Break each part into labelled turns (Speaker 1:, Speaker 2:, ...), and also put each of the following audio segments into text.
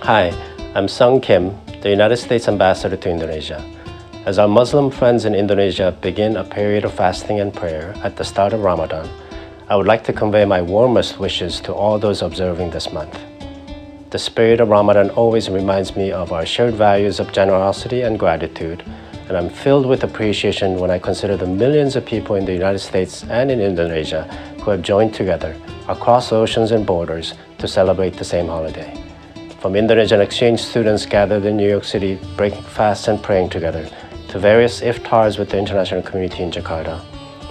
Speaker 1: Hi, I'm Sung Kim, the United States Ambassador to Indonesia. As our Muslim friends in Indonesia begin a period of fasting and prayer at the start of Ramadan, I would like to convey my warmest wishes to all those observing this month. The spirit of Ramadan always reminds me of our shared values of generosity and gratitude, and I'm filled with appreciation when I consider the millions of people in the United States and in Indonesia who have joined together across oceans and borders to celebrate the same holiday. From Indonesian exchange students gathered in New York City, breaking fasts and praying together, to various iftars with the international community in Jakarta,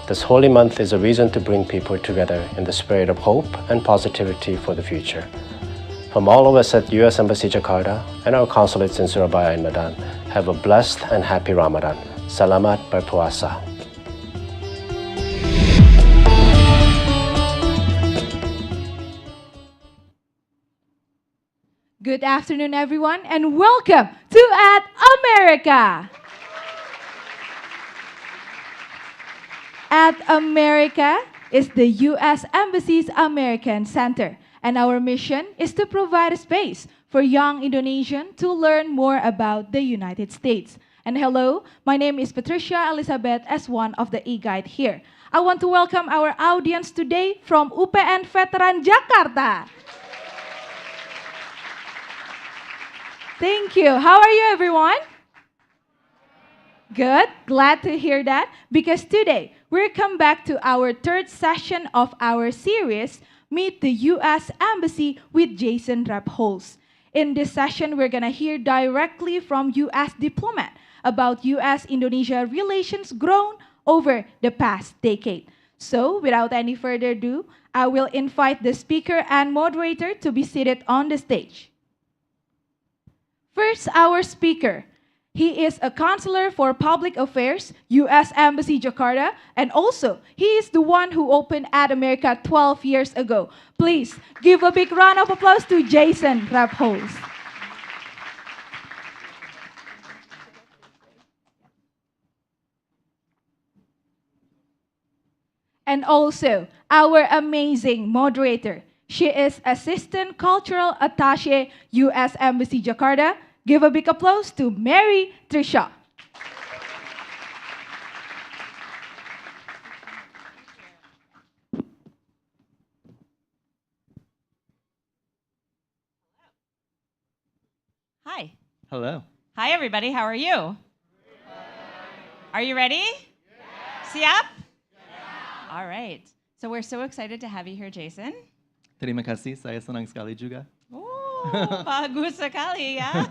Speaker 1: this holy month is a reason to bring people together in the spirit of hope and positivity for the future. From all of us at U.S Embassy Jakarta and our consulates in Surabaya and Medan, have a blessed and happy Ramadan. Selamat berpuasa.
Speaker 2: Good afternoon, everyone, and welcome to At America. At America is the U.S. Embassy's American Center, and our mission is to provide a space for young Indonesians to learn more about the United States. And hello, my name is Patricia Elizabeth as one of the e-guide here. I want to welcome our audience today from UPN Veteran Jakarta. Thank you. How are you, everyone? Good. Glad to hear that, because today we'll come back to our third session of our series, Meet the U.S. Embassy with Jason Rebholz. In this session, we're going to hear directly from U.S. Diplomat about U.S.-Indonesia relations grown over the past decade. So, without any further ado, I will invite the speaker and moderator to be seated on the stage. First, our speaker. He is a counselor for public affairs, U.S. Embassy Jakarta, and also he is the one who opened At America 12 years ago. Please give a big round of applause to Jason Rebholz. And also our amazing moderator. She is Assistant Cultural Attaché, U.S. Embassy Jakarta. Give a big applause to Mary Trisha.
Speaker 3: Hi.
Speaker 4: Hello.
Speaker 3: Hi, everybody. How are you? Are you ready? See up? All right. So we're so excited to have you here, Jason.
Speaker 4: Terima kasih, saya senang sekali juga.
Speaker 3: Oh, bagus sekali, ya.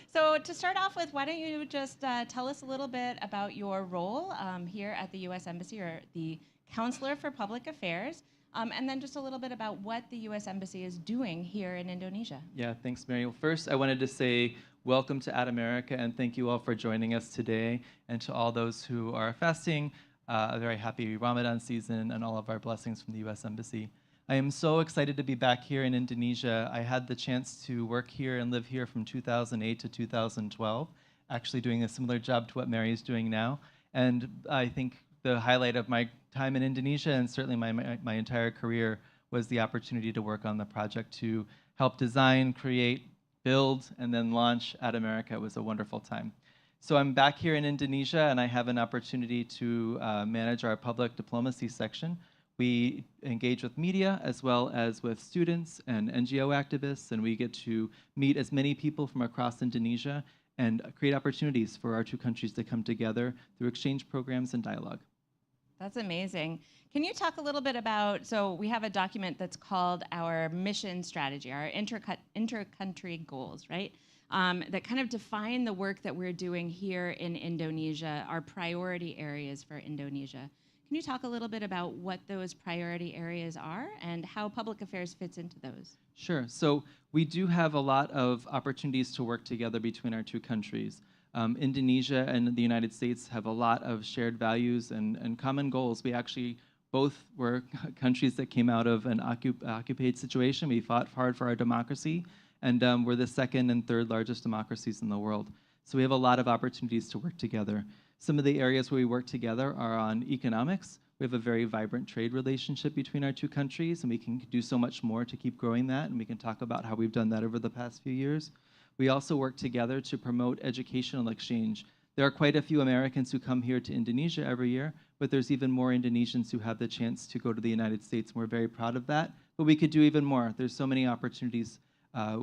Speaker 3: So to start off with, why don't you just tell us a little bit about your role here at the U.S. Embassy, or the Counselor for Public Affairs, and then just a little bit about what the U.S. Embassy is doing here in Indonesia.
Speaker 4: Yeah, thanks, Mary. Well, first, I wanted to say welcome to At America, and thank you all for joining us today. And to all those who are fasting, a very happy Ramadan season and all of our blessings from the U.S. Embassy. I am so excited to be back here in Indonesia. I had the chance to work here and live here from 2008 to 2012, actually doing a similar job to what Mary is doing now. And I think the highlight of my time in Indonesia, and certainly my entire career, was the opportunity to work on the project to help design, create, build, and then launch At America. It was a wonderful time. So I'm back here in Indonesia, and I have an opportunity to manage our public diplomacy section. We engage with media as well as with students and NGO activists, and we get to meet as many people from across Indonesia and create opportunities for our two countries to come together through exchange programs and dialogue.
Speaker 3: That's amazing. Can you talk a little bit about, so we have a document that's called our mission strategy, our inter-country goals, right? That kind of define the work that we're doing here in Indonesia, our priority areas for Indonesia. Can you talk a little bit about what those priority areas are and how public affairs fits into those?
Speaker 4: Sure. So we do have a lot of opportunities to work together between our two countries. Indonesia and the United States have a lot of shared values and common goals. We actually both were countries that came out of an occupied situation. We fought hard for our democracy, and we're the second and third largest democracies in the world. So we have a lot of opportunities to work together. Some of the areas where we work together are on economics. We We have a very vibrant trade relationship between our two countries, and we can do so much more to keep growing that, and we can talk about how we've done that over the past few years. We also work together to promote educational exchange. There are quite a few Americans who come here to Indonesia every year, but there's even more Indonesians who have the chance to go to the United States. We're very proud of that, but we could do even more. There's so many opportunities.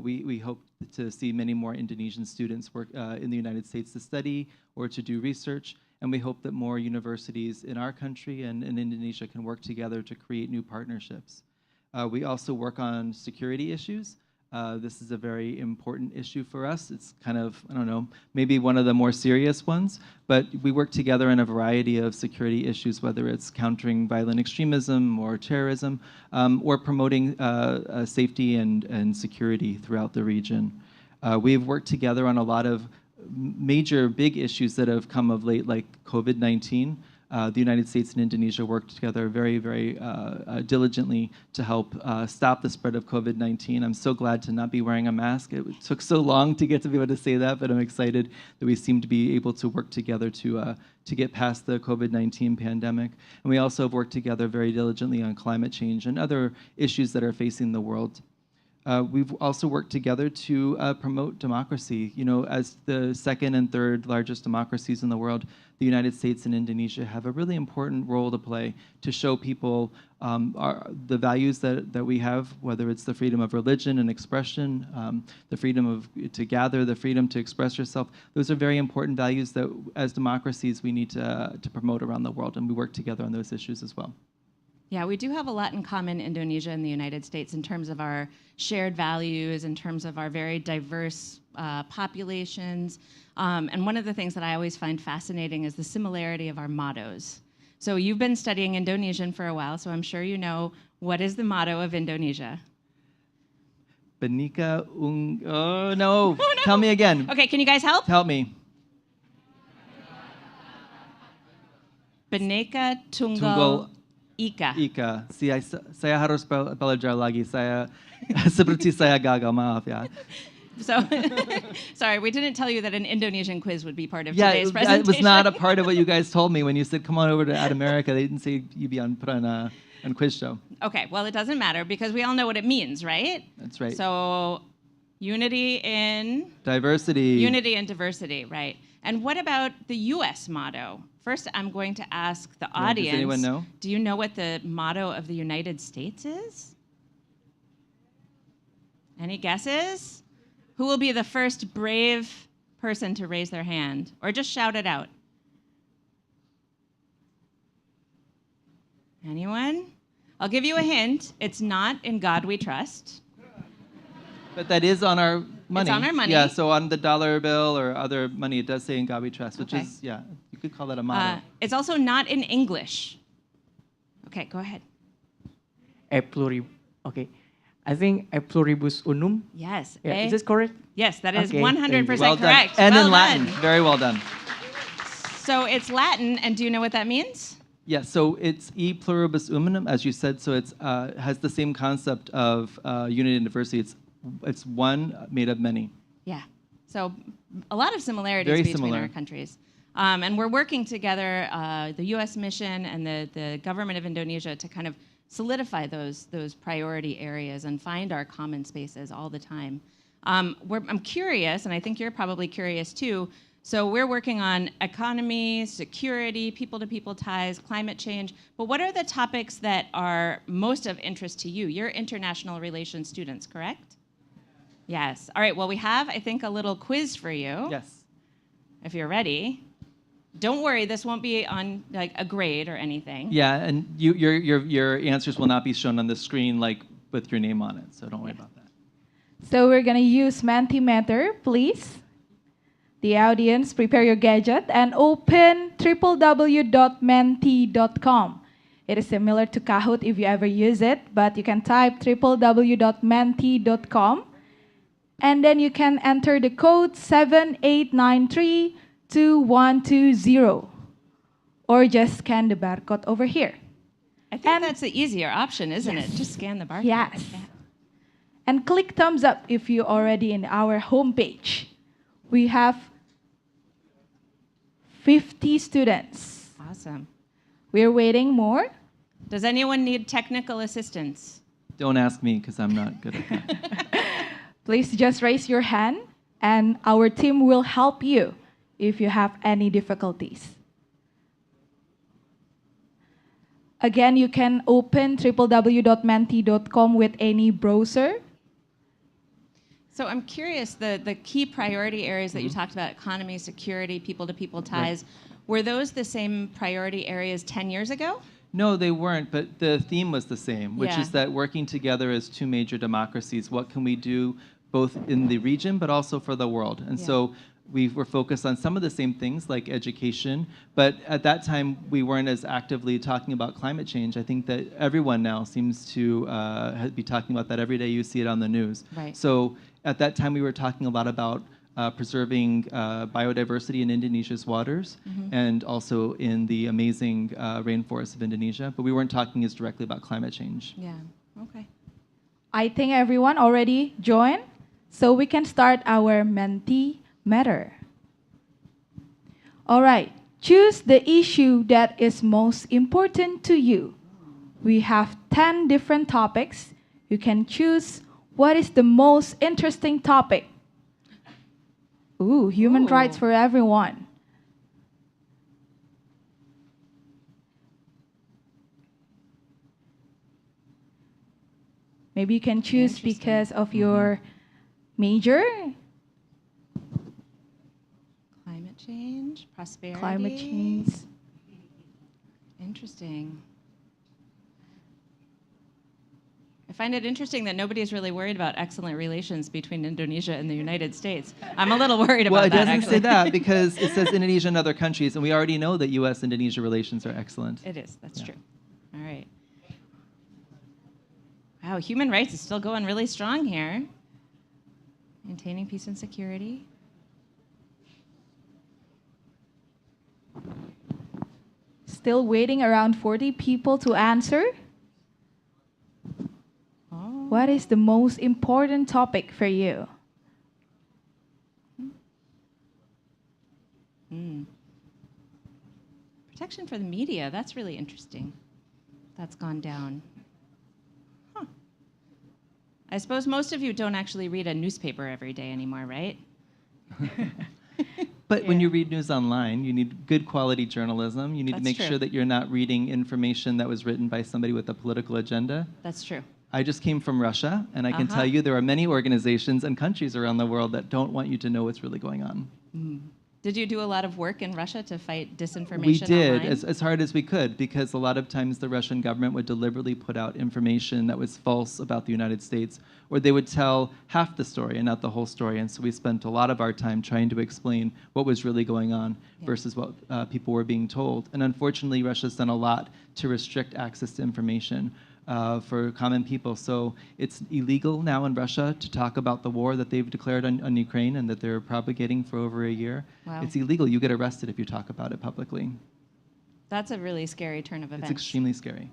Speaker 4: We hope to see many more Indonesian students work in the United States to study or to do research, and we hope that more universities in our country and in Indonesia can work together to create new partnerships. We also work on security issues. This is a very important issue for us. It's kind of, I don't know, maybe one of the more serious ones, but we work together in a variety of security issues, whether it's countering violent extremism or terrorism, or promoting safety and security throughout the region. We've worked together on a lot of major big issues that have come of late, like COVID-19. The United States and Indonesia worked together very, very diligently to help stop the spread of COVID-19. I'm so glad to not be wearing a mask. It took so long to get to be able to say that, but I'm excited that we seem to be able to work together to get past the COVID-19 pandemic. And we also have worked together very diligently on climate change and other issues that are facing the world. We've also worked together to promote democracy. You know, as the second and third largest democracies in the world, the United States and Indonesia have a really important role to play to show people the values that we have, whether it's the freedom of religion and expression, the freedom to gather, the freedom to express yourself. Those are very important values that, as democracies, we need to promote around the world, and we work together on those issues as well.
Speaker 3: Yeah, we do have a lot in common, Indonesia and the United States, in terms of our shared values, in terms of our very diverse populations. And one of the things that I always find fascinating is the similarity of our mottos. So you've been studying Indonesian for a while, so I'm sure you know, what is the motto of Indonesia?
Speaker 4: Benika ung... Oh, no. Oh, no. Tell me again.
Speaker 3: Okay, can you guys help?
Speaker 4: Help me.
Speaker 3: Bhinneka Tunggal Ika.
Speaker 4: Ika. Saya harus belajar lagi. Saya seperti saya gagal, maaf ya.
Speaker 3: So, sorry, we didn't tell you that an Indonesian quiz would be part of today's presentation.
Speaker 4: It was not a part of what you guys told me when you said, come on over to Ad America. They didn't say you'd be on quiz show.
Speaker 3: Okay, well, it doesn't matter because we all know what it means, right?
Speaker 4: That's right.
Speaker 3: So, unity in...
Speaker 4: Diversity.
Speaker 3: Unity and diversity, right. And what about the U.S. motto? First, I'm going to ask the audience.
Speaker 4: Does anyone know?
Speaker 3: Do you know what the motto of the United States is? Any guesses? Who will be the first brave person to raise their hand? Or just shout it out. Anyone? I'll give you a hint. It's not "In God We Trust."
Speaker 4: But that is on our money.
Speaker 3: It's on our money.
Speaker 4: Yeah, so on the dollar bill or other money, it does say "In God We Trust," which is, yeah, you could call that a motto.
Speaker 3: It's also not in English. Okay, go ahead.
Speaker 5: Okay. I think "E pluribus unum."
Speaker 3: Yes.
Speaker 5: Yeah, is this correct?
Speaker 3: Yes, that is
Speaker 5: Okay,
Speaker 3: 100%
Speaker 4: well
Speaker 3: correct.
Speaker 4: Done. And
Speaker 3: well
Speaker 4: in Latin.
Speaker 3: done.
Speaker 4: Very well done.
Speaker 3: So it's Latin, and do you know what that means?
Speaker 4: Yeah, so it's "E pluribus unum," as you said, so it's has the same concept of unity and diversity. It's one made of many.
Speaker 3: Yeah. So a lot of similarities
Speaker 4: Very
Speaker 3: between
Speaker 4: similar.
Speaker 3: our countries. And we're working together, the U.S. mission and the government of Indonesia, to kind of solidify those priority areas and find our common spaces all the time. I'm curious, and I think you're probably curious too. So we're working on economy, security, people-to-people ties, climate change. But what are the topics that are most of interest to you? You're international relations students, correct? Yes. All right. Well, we have, I think, a little quiz for you.
Speaker 4: Yes.
Speaker 3: If you're ready. Don't worry, this won't be on like a grade or anything.
Speaker 4: Yeah, and your answers will not be shown on the screen like with your name on it, so don't worry about that.
Speaker 2: So we're going to use Mentimeter, please. The audience, prepare your gadget and open www.menti.com. It is similar to Kahoot if you ever use it, but you can type www.menti.com and then you can enter the code 78932120 or just scan the barcode over here.
Speaker 3: I think that's the easier option, isn't it? Just scan the barcode.
Speaker 2: Yes.
Speaker 3: Yeah.
Speaker 2: And click thumbs up if you're already in our homepage. We have 50 students.
Speaker 3: Awesome.
Speaker 2: We're waiting more.
Speaker 3: Does anyone need technical assistance?
Speaker 4: Don't ask me because I'm not good at that.
Speaker 2: Please just raise your hand and our team will help you if you have any difficulties. Again, you can open www.menti.com with any browser.
Speaker 3: So I'm curious, the key priority areas that you talked about, economy, security, people-to-people ties, were those the same priority areas 10 years ago?
Speaker 4: No, they weren't, but the theme was the same, which
Speaker 3: Yeah.
Speaker 4: is that working together as two major democracies, what can we do both in the region but also for the world? And
Speaker 3: Yeah.
Speaker 4: so we were focused on some of the same things like education, but at that time we weren't as actively talking about climate change. I think that everyone now seems to be talking about that every day. You see it on the news.
Speaker 3: Right.
Speaker 4: So at that time we were talking a lot about preserving biodiversity in Indonesia's waters and also in the amazing rainforests of Indonesia, but we weren't talking as directly about climate change.
Speaker 3: Yeah, okay.
Speaker 2: I think everyone already joined, so we can start our Menti Matter. All right, choose the issue that is most important to you. We have 10 different topics. You can choose what is the most interesting topic. Ooh, human rights for everyone. Maybe you can choose
Speaker 3: Interesting.
Speaker 2: because of your major,
Speaker 3: Climate change, prosperity.
Speaker 2: climate change.
Speaker 3: Interesting. I find it interesting that nobody's really worried about excellent relations between Indonesia and the United States. I'm a little worried about
Speaker 4: Well, it
Speaker 3: that,
Speaker 4: doesn't
Speaker 3: actually.
Speaker 4: say that because it says Indonesia and other countries, and we already know that U.S. Indonesia relations are excellent.
Speaker 3: It is, that's
Speaker 4: Yeah.
Speaker 3: true. All right. Wow, human rights is still going really strong here. Maintaining peace and security.
Speaker 2: Still waiting around 40 people to answer.
Speaker 3: Oh.
Speaker 2: What is the most important topic for you?
Speaker 3: Protection for the media, that's really interesting. That's gone down. Huh. I suppose most of you don't actually read a newspaper every day anymore, right?
Speaker 4: But when you read news online, you need good quality journalism. You need to
Speaker 3: That's
Speaker 4: make
Speaker 3: true.
Speaker 4: sure that you're not reading information that was written by somebody with a political agenda.
Speaker 3: That's true.
Speaker 4: I just came from Russia, and I can tell you there are many organizations and countries around the world that don't want you to know what's really going on.
Speaker 3: Did you do a lot of work in Russia to fight disinformation
Speaker 4: We did,
Speaker 3: online?
Speaker 4: as hard as we could, because a lot of times the Russian government would deliberately put out information that was false about the United States, or they would tell half the story and not the whole story. And so we spent a lot of our time trying to explain what was really going on versus what people were being told. And unfortunately, Russia's done a lot to restrict access to information for common people. So it's illegal now in Russia to talk about the war that they've declared on Ukraine and that they're propagating for over a year.
Speaker 3: Wow.
Speaker 4: It's illegal. You get arrested if you talk about it publicly.
Speaker 3: That's a really scary turn of events.
Speaker 4: It's extremely scary.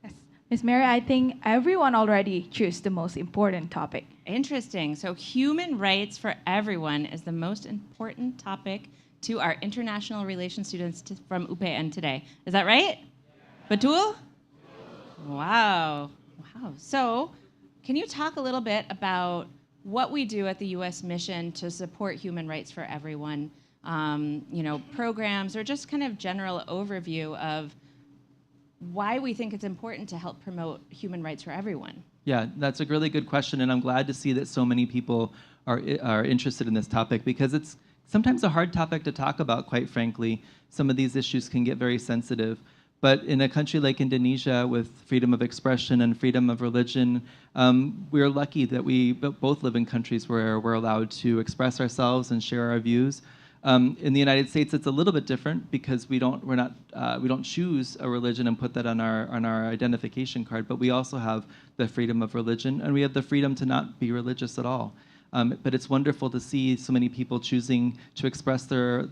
Speaker 2: Yes. Ms. Mary, I think everyone already chose the most important topic.
Speaker 3: Interesting. So human rights for everyone is the most important topic to our international relations students from UPN today. Is that right? Betul? Wow. Wow. So can you talk a little bit about what we do at the U.S. mission to support human rights for everyone? Programs or just kind of general overview of why we think it's important to help promote human rights for everyone.
Speaker 4: Yeah, that's a really good question, and I'm glad to see that so many people are interested in this topic because it's sometimes a hard topic to talk about, quite frankly. Some of these issues can get very sensitive. But in a country like Indonesia with freedom of expression and freedom of religion, we're lucky that we both live in countries where we're allowed to express ourselves and share our views. In the United States, it's a little bit different because we don't choose a religion and put that on our identification card. But we also have the freedom of religion, and we have the freedom to not be religious at all. But it's wonderful to see so many people choosing to express their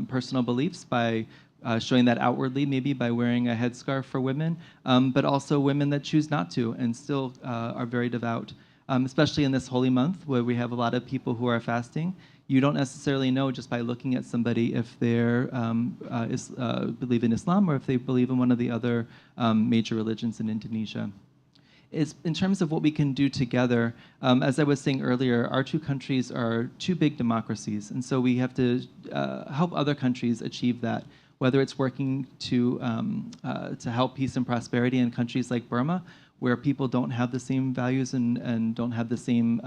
Speaker 4: personal beliefs by showing that outwardly, maybe by wearing a headscarf for women, but also women that choose not to and still are very devout, especially in this holy month where we have a lot of people who are fasting. You don't necessarily know just by looking at somebody if they're believe in Islam or if they believe in one of the other major religions in Indonesia. Is in terms of what we can do together, as I was saying earlier, our two countries are two big democracies, and so we have to help other countries achieve that. Whether it's working to help peace and prosperity in countries like Burma, where people don't have the same values and don't have the same,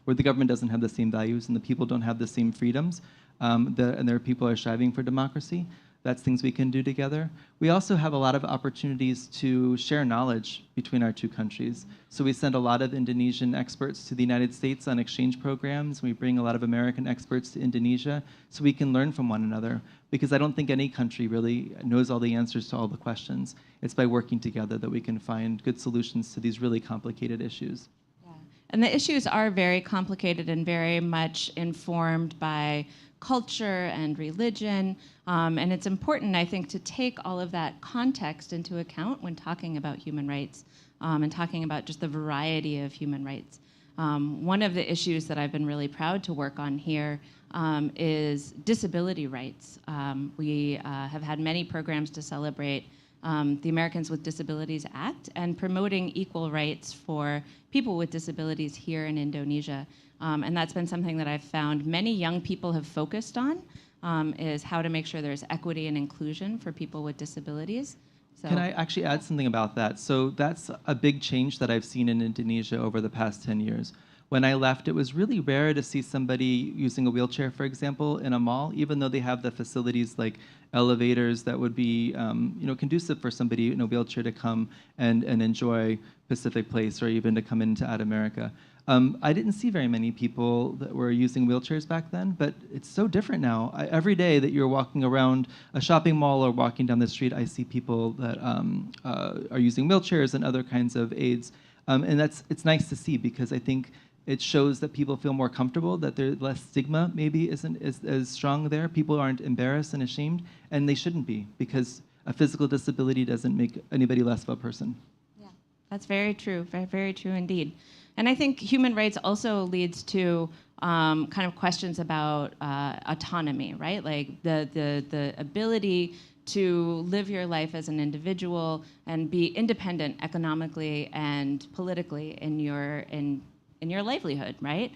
Speaker 4: where the government doesn't have the same values and the people don't have the same freedoms, and their people are striving for democracy. That's things we can do together. We also have a lot of opportunities to share knowledge between our two countries. So we send a lot of Indonesian experts to the United States on exchange programs. We bring a lot of American experts to Indonesia so we can learn from one another. Because I don't think any country really knows all the answers to all the questions. It's by working together that we can find good solutions to these really complicated issues.
Speaker 3: Yeah. And the issues are very complicated and very much informed by culture and religion. And it's important, I think, to take all of that context into account when talking about human rights and talking about just the variety of human rights. One of the issues that I've been really proud to work on here is disability rights. We have had many programs to celebrate the Americans with Disabilities Act and promoting equal rights for people with disabilities here in Indonesia. And that's been something that I've found many young people have focused on, is how to make sure there's equity and inclusion for people with disabilities. So,
Speaker 4: can I actually add something about that? So that's a big change that I've seen in Indonesia over the past 10 years. When I left, it was really rare to see somebody using a wheelchair, for example, in a mall, even though they have the facilities like elevators that would be conducive for somebody in a wheelchair to come and enjoy Pacific Place or even to come into Ad America. I didn't see very many people that were using wheelchairs back then, but it's so different now. Every day that you're walking around a shopping mall or walking down the street, I see people that are using wheelchairs and other kinds of aids. And it's nice to see because I think it shows that people feel more comfortable, that there's less stigma maybe isn't as strong there. People aren't embarrassed and ashamed, and they shouldn't be because a physical disability doesn't make anybody less of a person.
Speaker 3: yeah, that's very true, very, very true indeed. And I think human rights also leads to kind of questions about autonomy, right? Like the ability to live your life as an individual and be independent economically and politically in your livelihood, right?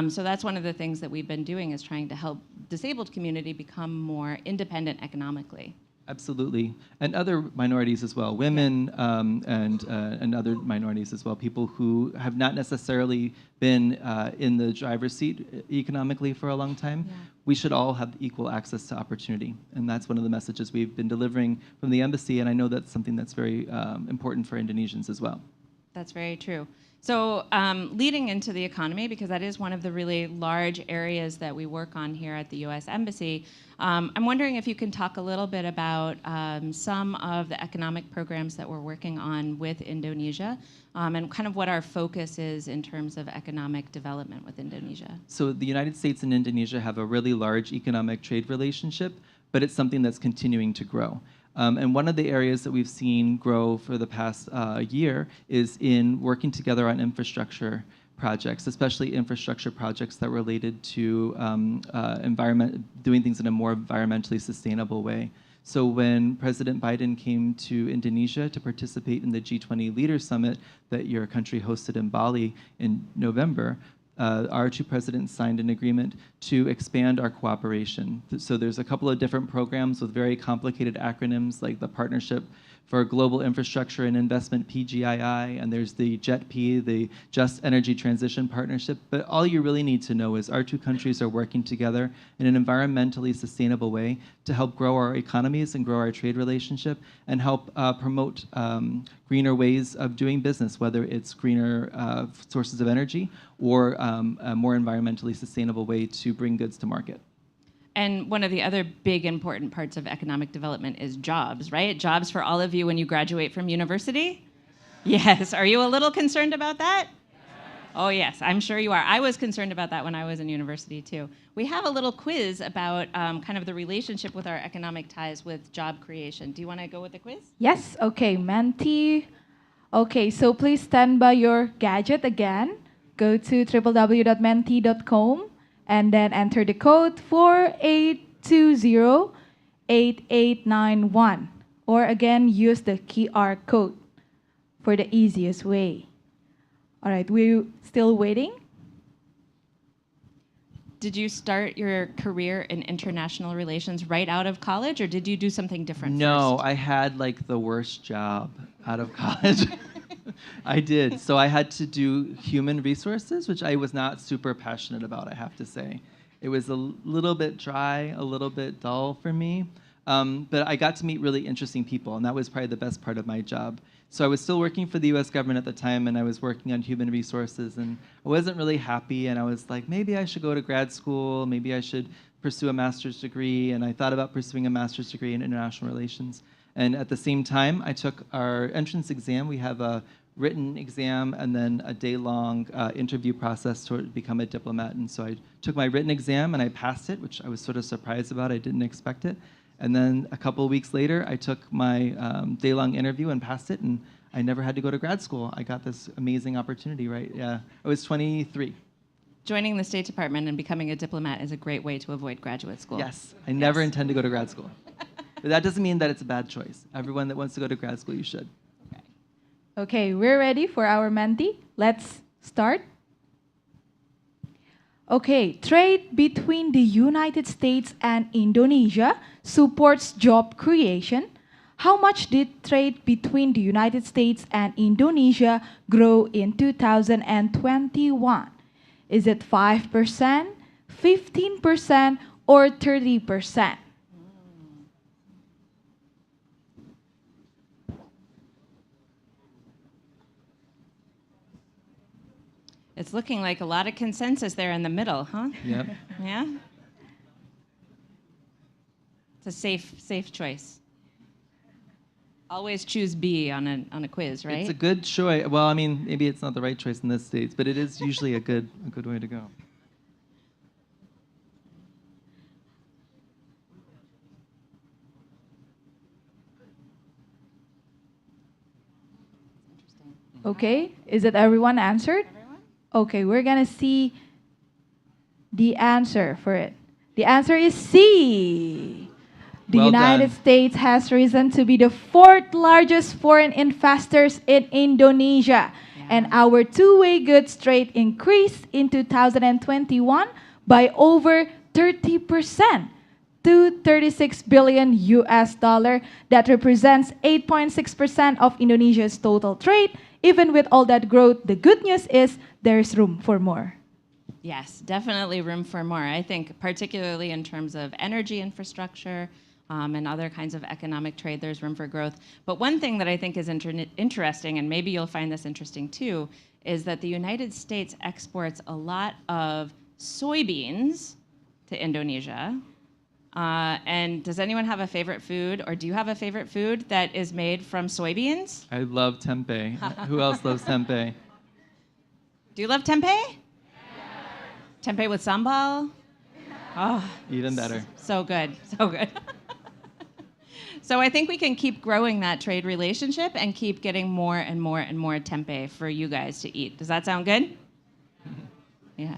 Speaker 3: So that's one of the things that we've been doing is trying to help disabled community become more independent economically.
Speaker 4: Absolutely, and other minorities as well, women and other minorities as well, people who have not necessarily been in the driver's seat economically for a long time.
Speaker 3: Yeah.
Speaker 4: We should all have equal access to opportunity, and that's one of the messages we've been delivering from the embassy, and I know that's something that's very important for Indonesians as well.
Speaker 3: That's very true. So leading into the economy, because that is one of the really large areas that we work on here at the U.S. Embassy, I'm wondering if you can talk a little bit about some of the economic programs that we're working on with Indonesia and kind of what our focus is in terms of economic development with Indonesia.
Speaker 4: So the United States and Indonesia have a really large economic trade relationship, but it's something that's continuing to grow. And one of the areas that we've seen grow for the past year is in working together on infrastructure projects, especially infrastructure projects that are related to doing things in a more environmentally sustainable way. So when President Biden came to Indonesia to participate in the G20 Leaders Summit that your country hosted in Bali in November, our two presidents signed an agreement to expand our cooperation. So there's a couple of different programs with very complicated acronyms like the Partnership for Global Infrastructure and Investment, PGII, and there's the JETP, the Just Energy Transition Partnership. But all you really need to know is our two countries are working together in an environmentally sustainable way to help grow our economies and grow our trade relationship and help promote greener ways of doing business, whether it's greener sources of energy or a more environmentally sustainable way to bring goods to market.
Speaker 3: And one of the other big important parts of economic development is jobs, right? Jobs for all of you when you graduate from university? Yes. Are you a little concerned about that? Oh, yes, I'm sure you are. I was concerned about that when I was in university, too. We have a little quiz about kind of the relationship with our economic ties with job creation. Do you want to go with the quiz?
Speaker 2: Yes, okay, Menti. Okay, so please stand by your gadget again. Go to www.menti.com and then enter the code 48208891. Or again, use the QR code for the easiest way. All right, we're still waiting.
Speaker 3: Did you start your career in international relations right out of college, or did you do something different
Speaker 4: No,
Speaker 3: first?
Speaker 4: I had like the worst job out of college. I did. So I had to do human resources, which I was not super passionate about, I have to say. It was a little bit dry, a little bit dull for me. But I got to meet really interesting people, and that was probably the best part of my job. So I was still working for the U.S. government at the time, and I was working on human resources, and I wasn't really happy, and I was like, maybe I should go to grad school, maybe I should pursue a master's degree, and I thought about pursuing a master's degree in international relations. And at the same time, I took our entrance exam. We have a written exam and then a day-long interview process to become a diplomat. And so I took my written exam, and I passed it, which I was sort of surprised about. I didn't expect it. And then a couple of weeks later, I took my day-long interview and passed it, and I never had to go to grad school. I got this amazing opportunity, right? Yeah, I was 23.
Speaker 3: Joining the State Department and becoming a diplomat is a great way to avoid graduate school.
Speaker 4: Yes, I never intend to go to grad school. But that doesn't mean that it's a bad choice. Everyone that wants to go to grad school, you should.
Speaker 2: Okay, we're ready for our mentee. Let's start. Okay, trade between the United States and Indonesia supports job creation. How much did trade between the United States and Indonesia grow in 2021? Is it 5%, 15%, or 30%?
Speaker 3: It's looking like a lot of consensus there in the middle, huh?
Speaker 4: Yep.
Speaker 3: Yeah? It's a safe choice. Always choose B on a quiz, right?
Speaker 4: It's a good choice. Well, I mean, maybe it's not the right choice in this state, but it is usually a good way to go.
Speaker 2: Okay, is it everyone answered? Okay, we're gonna see the answer for it. The answer is C. The
Speaker 4: Well
Speaker 2: United
Speaker 4: done.
Speaker 2: States has risen to be the fourth largest foreign investors in Indonesia. And our two-way goods trade increased in 2021 by over 30% to 36 billion US dollar. That represents 8.6% of Indonesia's total trade. Even with all that growth, the good news is there's room for more.
Speaker 3: Yes, definitely room for more. I think particularly in terms of energy infrastructure and other kinds of economic trade, there's room for growth. But one thing that I think is interesting, and maybe you'll find this interesting too, is that the United States exports a lot of soybeans to Indonesia. And does anyone have a favorite food, or do you have a favorite food that is made from soybeans?
Speaker 4: I love tempeh. Who else loves tempeh?
Speaker 3: Do you love tempeh? Tempeh with sambal? Oh,
Speaker 4: Even better.
Speaker 3: so good, so good. So I think we can keep growing that trade relationship and keep getting more and more and more tempeh for you guys to eat. Does that sound good? Yeah.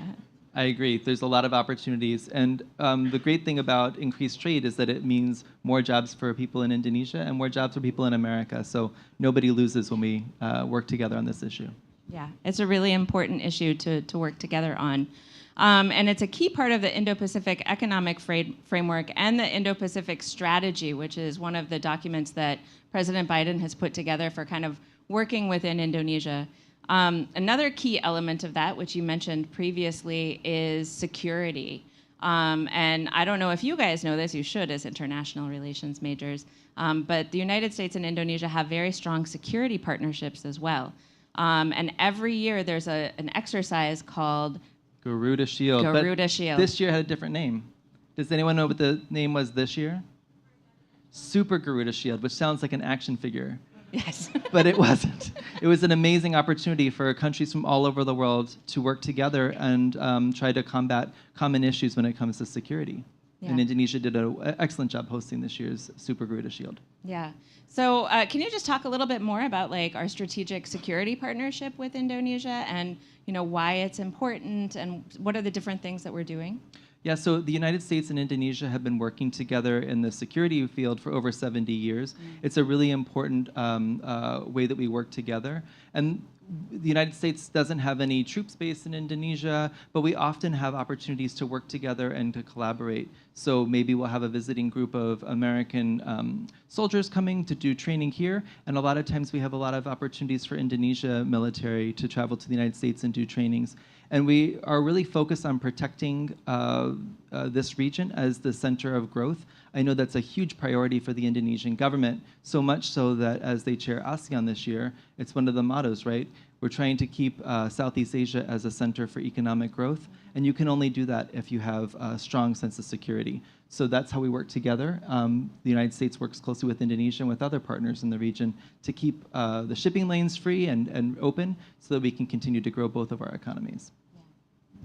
Speaker 4: I agree. There's a lot of opportunities. And the great thing about increased trade is that it means more jobs for people in Indonesia and more jobs for people in America. So nobody loses when we work together on this issue.
Speaker 3: Yeah, it's a really important issue to work together on. And it's a key part of the Indo-Pacific Economic Framework and the Indo-Pacific Strategy, which is one of the documents that President Biden has put together for kind of working within Indonesia. Another key element of that, which you mentioned previously, is security. And I don't know if you guys know this, you should as international relations majors, but the United States and Indonesia have very strong security partnerships as well. And every year there's an exercise called
Speaker 4: Garuda Shield.
Speaker 3: Garuda Shield.
Speaker 4: This year had a different name. Does anyone know what the name was this year? Super Garuda Shield, which sounds like an action figure.
Speaker 3: Yes.
Speaker 4: But it wasn't. It was an amazing opportunity for countries from all over the world to work together and try to combat common issues when it comes to security. And Indonesia did an excellent job hosting this year's Super Garuda Shield.
Speaker 3: Yeah. So can you just talk a little bit more about like our strategic security partnership with Indonesia and why it's important and what are the different things that we're doing?
Speaker 4: Yeah, so the United States and Indonesia have been working together in the security field for over 70 years. It's a really important way that we work together. And the United States doesn't have any troops based in Indonesia, but we often have opportunities to work together and to collaborate. So maybe we'll have a visiting group of American soldiers coming to do training here, and a lot of times we have a lot of opportunities for Indonesia military to travel to the United States and do trainings. And we are really focused on protecting this region as the center of growth. I know that's a huge priority for the Indonesian government, so much so that as they chair ASEAN this year, it's one of the mottos, right? We're trying to keep Southeast Asia as a center for economic growth, and you can only do that if you have a strong sense of security. So that's how we work together. The United States works closely with Indonesia and with other partners in the region to keep the shipping lanes free and open so that we can continue to grow both of our economies.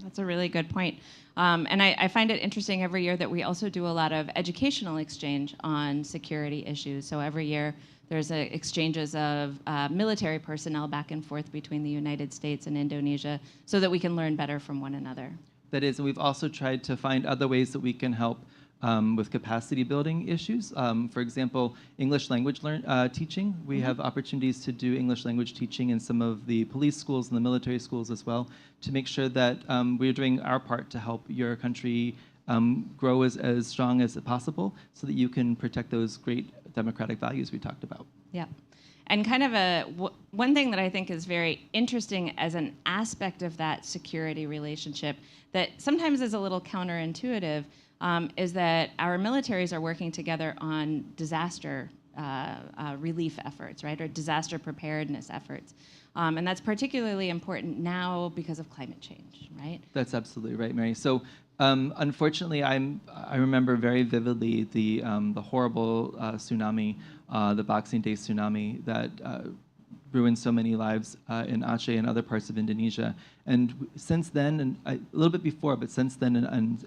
Speaker 3: That's a really good point. And I find it interesting every year that we also do a lot of educational exchange on security issues. So every year there's exchanges of military personnel back and forth between the United States and Indonesia so that we can learn better from one another.
Speaker 4: That is, and we've also tried to find other ways that we can help with capacity building issues. For example, English language teaching. We have opportunities to do English language teaching in some of the police schools and the military schools as well to make sure that we're doing our part to help your country grow as strong as possible so that you can protect those great democratic values we talked about.
Speaker 3: Yeah. And kind of one thing that I think is very interesting as an aspect of that security relationship that sometimes is a little counterintuitive is that our militaries are working together on disaster relief efforts, right, or disaster preparedness efforts. And that's particularly important now because of climate change, right?
Speaker 4: That's absolutely right, Mary. So unfortunately, I remember very vividly the horrible tsunami, the Boxing Day tsunami that ruined so many lives in Aceh and other parts of Indonesia. And since then, and a little bit before, but since then and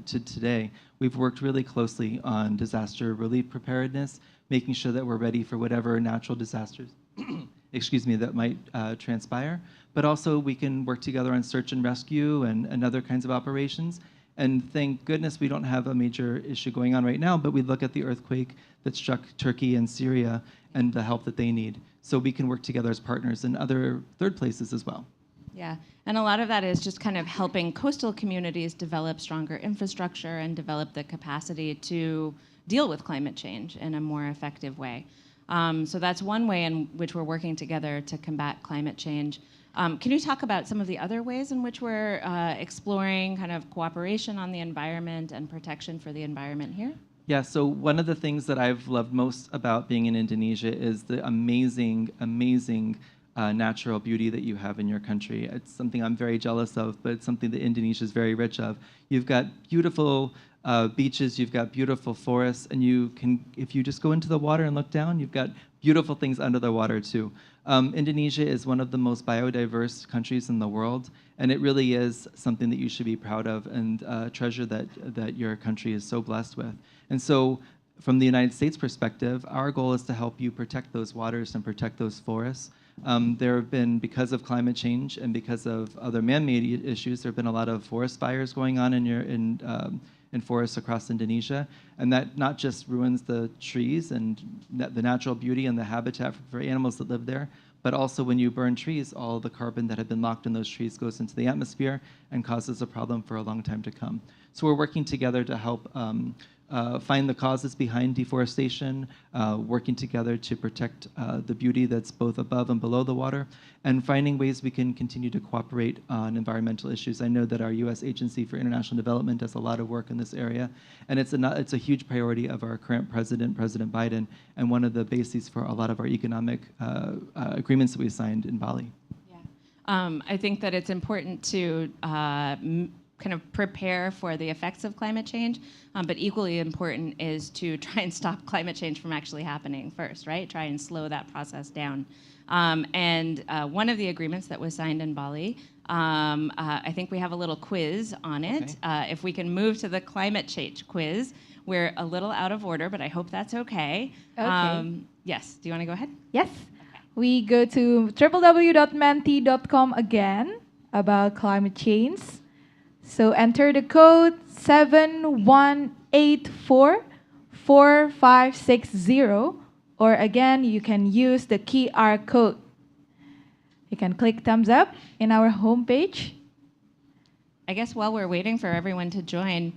Speaker 4: to today, we've worked really closely on disaster relief preparedness, making sure that we're ready for whatever natural disasters that might transpire. But also we can work together on search and rescue and other kinds of operations. And thank goodness we don't have a major issue going on right now, but we look at the earthquake that struck Turkey and Syria and the help that they need. So we can work together as partners in other third places as well.
Speaker 3: Yeah, and a lot of that is just kind of helping coastal communities develop stronger infrastructure and develop the capacity to deal with climate change in a more effective way. So that's one way in which we're working together to combat climate change. Can you talk about some of the other ways in which we're exploring kind of cooperation on the environment and protection for the environment here?
Speaker 4: Yeah, so one of the things that I've loved most about being in Indonesia is the amazing, amazing natural beauty that you have in your country. It's something I'm very jealous of, but it's something that Indonesia is very rich of. You've got beautiful beaches, you've got beautiful forests, and you can, if you just go into the water and look down, you've got beautiful things under the water too. Indonesia is one of the most biodiverse countries in the world, and it really is something that you should be proud of and treasure that your country is so blessed with. And so from the United States perspective, our goal is to help you protect those waters and protect those forests. There have been, because of climate change and because of other man-made issues, there have been a lot of forest fires going on in forests across Indonesia, and that not just ruins the trees and the natural beauty and the habitat for animals that live there, but also when you burn trees, all the carbon that had been locked in those trees goes into the atmosphere and causes a problem for a long time to come. So we're working together to help find the causes behind deforestation, working together to protect the beauty that's both above and below the water, and finding ways we can continue to cooperate on environmental issues. I know that our U.S. Agency for International Development does a lot of work in this area, and it's a huge priority of our current president, President Biden, and one of the bases for a lot of our economic agreements that we signed in Bali.
Speaker 3: Yeah, I think that it's important to kind of prepare for the effects of climate change, but equally important is to try and stop climate change from actually happening first, right? Try and slow that process down. And one of the agreements that was signed in Bali, I think we have a little quiz on it.
Speaker 4: Okay.
Speaker 3: If we can move to the climate change quiz, we're a little out of order, but I hope that's okay.
Speaker 2: Okay.
Speaker 3: Yes, do you want to go ahead?
Speaker 2: Yes. We go to www.menti.com again about climate change. So enter the code 71844560, or again, you can use the QR code. You can click thumbs up in our homepage.
Speaker 3: I guess while we're waiting for everyone to join,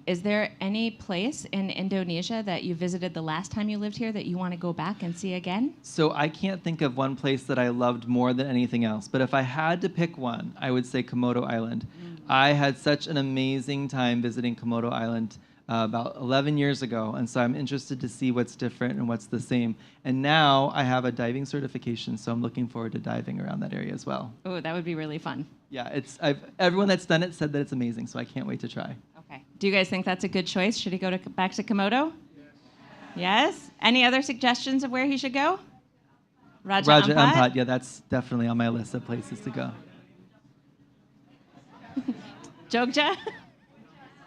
Speaker 3: is there any place in Indonesia that you visited the last time you lived here that you want to go back and see again?
Speaker 4: So I can't think of one place that I loved more than anything else, but if I had to pick one, I would say Komodo Island. I had such an amazing time visiting Komodo Island about 11 years ago, and so I'm interested to see what's different and what's the same. And now I have a diving certification, so I'm looking forward to diving around that area as well.
Speaker 3: Oh, that would be really fun.
Speaker 4: Yeah, everyone that's done it said that it's amazing, so I can't wait to try.
Speaker 3: Okay. Do you guys think that's a good choice? Should he go back to Komodo? Yes. Any other suggestions of where he should go? Raja Ampat?
Speaker 4: Yeah, that's definitely on my list of places to go.
Speaker 3: Jogja?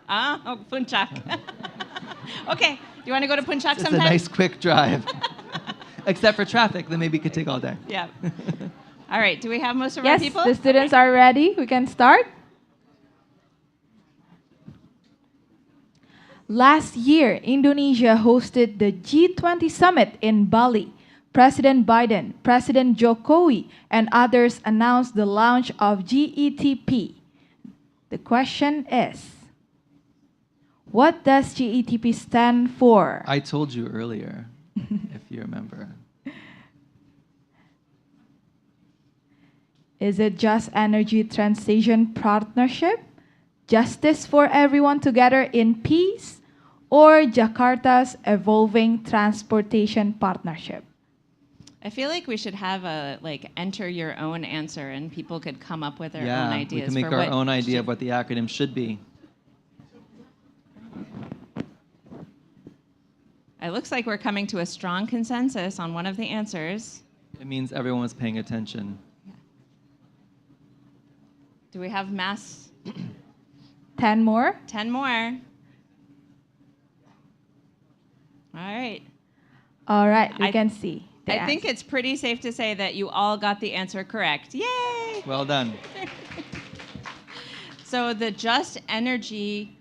Speaker 3: Puncak. Okay. Do you want to go to Puncak
Speaker 4: It's
Speaker 3: sometime?
Speaker 4: a nice quick drive. Except for traffic, then maybe it could take all day.
Speaker 3: Yeah. All right. Do we have most of our
Speaker 2: Yes,
Speaker 3: people?
Speaker 2: the students are ready. We can start. Last year, Indonesia hosted the G20 summit in Bali. President Biden, President Jokowi, and others announced the launch of GETP. The question is, what does GETP stand for?
Speaker 4: I told you earlier, if you remember.
Speaker 2: Is it Just Energy Transition Partnership, Justice for Everyone Together in Peace, or Jakarta's Evolving Transportation Partnership?
Speaker 3: I feel like we should have a enter your own answer, and people could come up with their own
Speaker 4: Yeah,
Speaker 3: ideas.
Speaker 4: we can make
Speaker 3: for
Speaker 4: our
Speaker 3: what
Speaker 4: own idea
Speaker 3: should-
Speaker 4: of what the acronym should be.
Speaker 3: It looks like we're coming to a strong consensus on one of the answers.
Speaker 4: It means everyone was paying attention.
Speaker 3: Do we have mass?
Speaker 2: 10 more?
Speaker 3: 10 more. All right.
Speaker 2: All right, we
Speaker 3: I-
Speaker 2: can see. the
Speaker 3: I think
Speaker 2: answer.
Speaker 3: it's pretty safe to say that you all got the answer correct. Yay!
Speaker 4: Well done.
Speaker 3: So the Just Energy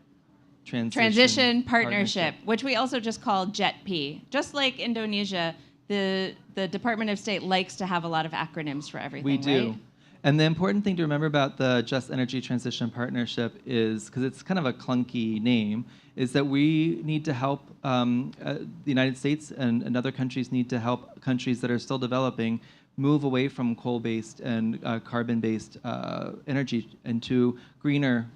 Speaker 3: Transition Partnership, which we also just call JETP. Just like Indonesia, the Department of State likes to have a lot of acronyms for everything,
Speaker 4: We do.
Speaker 3: right?
Speaker 4: And the important thing to remember about the Just Energy Transition Partnership is, because it's kind of a clunky name, is that we need to help the United States and other countries need to help countries that are still developing move away from coal-based and carbon-based energy into greener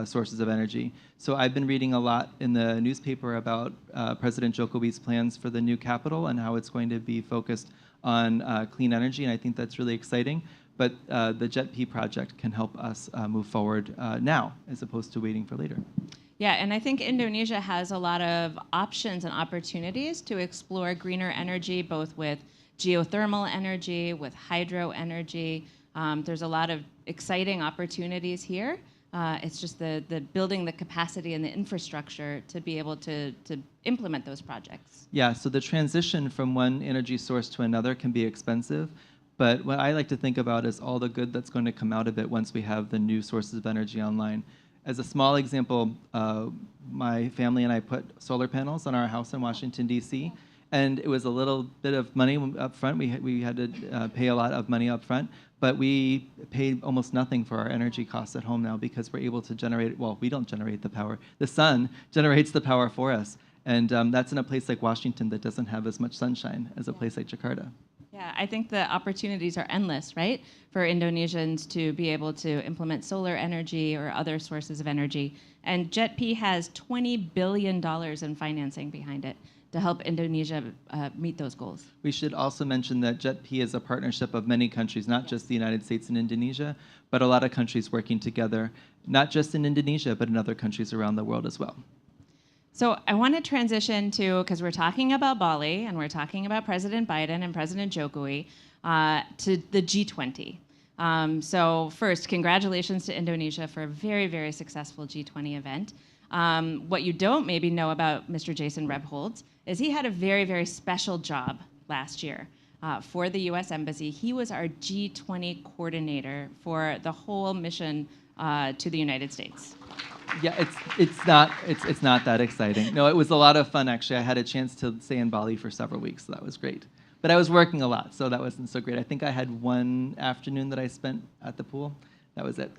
Speaker 4: sources of energy. So I've been reading a lot in the newspaper about President Jokowi's plans for the new capital and how it's going to be focused on clean energy, and I think that's really exciting. But the JETP project can help us move forward now, as opposed to waiting for later.
Speaker 3: Yeah, and I think Indonesia has a lot of options and opportunities to explore greener energy, both with geothermal energy, with hydro energy. There's a lot of exciting opportunities here. It's just the building the capacity and the infrastructure to be able to implement those projects.
Speaker 4: Yeah, so the transition from one energy source to another can be expensive. But what I like to think about is all the good that's going to come out of it once we have the new sources of energy online. As a small example, my family and I put solar panels on our house in Washington, D.C., and it was a little bit of money up front. We had to pay a lot of money up front, but we paid almost nothing for our energy costs at home now because we're able to generate, well, we don't generate the power. The sun generates the power for us. And that's in a place like Washington that doesn't have as much sunshine as a place like Jakarta.
Speaker 3: Yeah, I think the opportunities are endless, right, for Indonesians to be able to implement solar energy or other sources of energy. And JETP has $20 billion in financing behind it to help Indonesia meet those goals.
Speaker 4: We should also mention that JETP is a partnership of many countries, not just the United States and Indonesia, but a lot of countries working together. not just in Indonesia, but in other countries around the world as well.
Speaker 3: So I want to transition to, because we're talking about Bali and we're talking about President Biden and President Jokowi, to the G20. So first, congratulations to Indonesia for a very, very successful G20 event. What you don't maybe know about Mr. Jason Rebholz is he had a very, very special job last year for the U.S. Embassy. He was our G20 coordinator for the whole mission to the United States.
Speaker 4: Yeah, it's not that exciting. No, it was a lot of fun actually. I had a chance to stay in Bali for several weeks, so that was great. But I was working a lot, so that wasn't so great. I think I had one afternoon that I spent at the pool. That was it.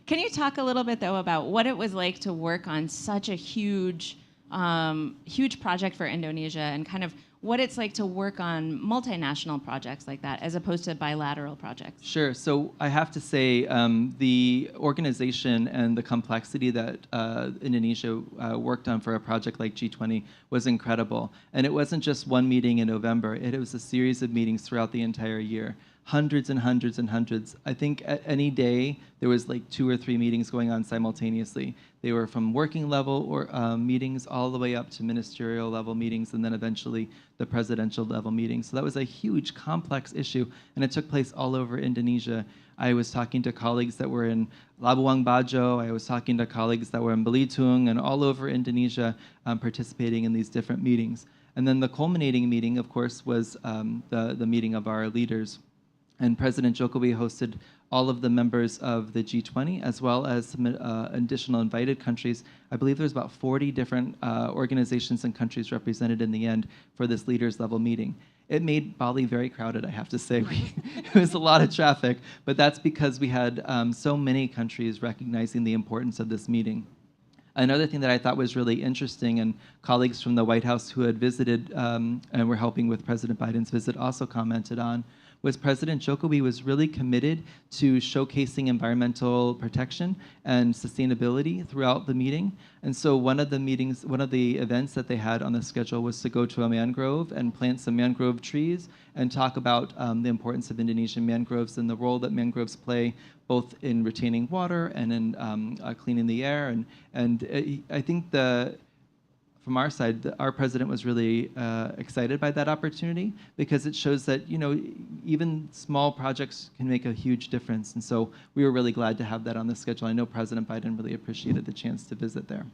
Speaker 3: Can you talk a little bit though about what it was like to work on such a huge project for Indonesia, and kind of what it's like to work on multinational projects like that as opposed to bilateral projects?
Speaker 4: Sure. So I have to say the organization and the complexity that Indonesia worked on for a project like G20 was incredible. And it wasn't just one meeting in November. It was a series of meetings throughout the entire year. Hundreds and hundreds and hundreds. I think at any day there was like 2 or 3 meetings going on simultaneously. They were from working level or meetings all the way up to ministerial level meetings, and then eventually the presidential level meetings. So that was a huge, complex issue, and it took place all over Indonesia. I was talking to colleagues that were in Labuan Bajo. I was talking to colleagues that were in Belitung and all over Indonesia, participating in these different meetings. And then the culminating meeting, of course, was the meeting of our leaders. And President Jokowi hosted all of the members of the G20, as well as some additional invited countries. I believe there's about 40 different organizations and countries represented in the end for this leaders level meeting. It made Bali very crowded, I have to say. It was a lot of traffic, but that's because we had so many countries recognizing the importance of this meeting. Another thing that I thought was really interesting, and colleagues from the White House who had visited and were helping with President Biden's visit also commented on, was President Jokowi was really committed to showcasing environmental protection and sustainability throughout the meeting. And so one of the events that they had on the schedule was to go to a mangrove and plant some mangrove trees and talk about the importance of Indonesian mangroves and the role that mangroves play both in retaining water and in cleaning the air. And I think from our side, our president was really excited by that opportunity, because it shows that even small projects can make a huge difference. And so we were really glad to have that on the schedule. I know President Biden really appreciated the chance to visit there.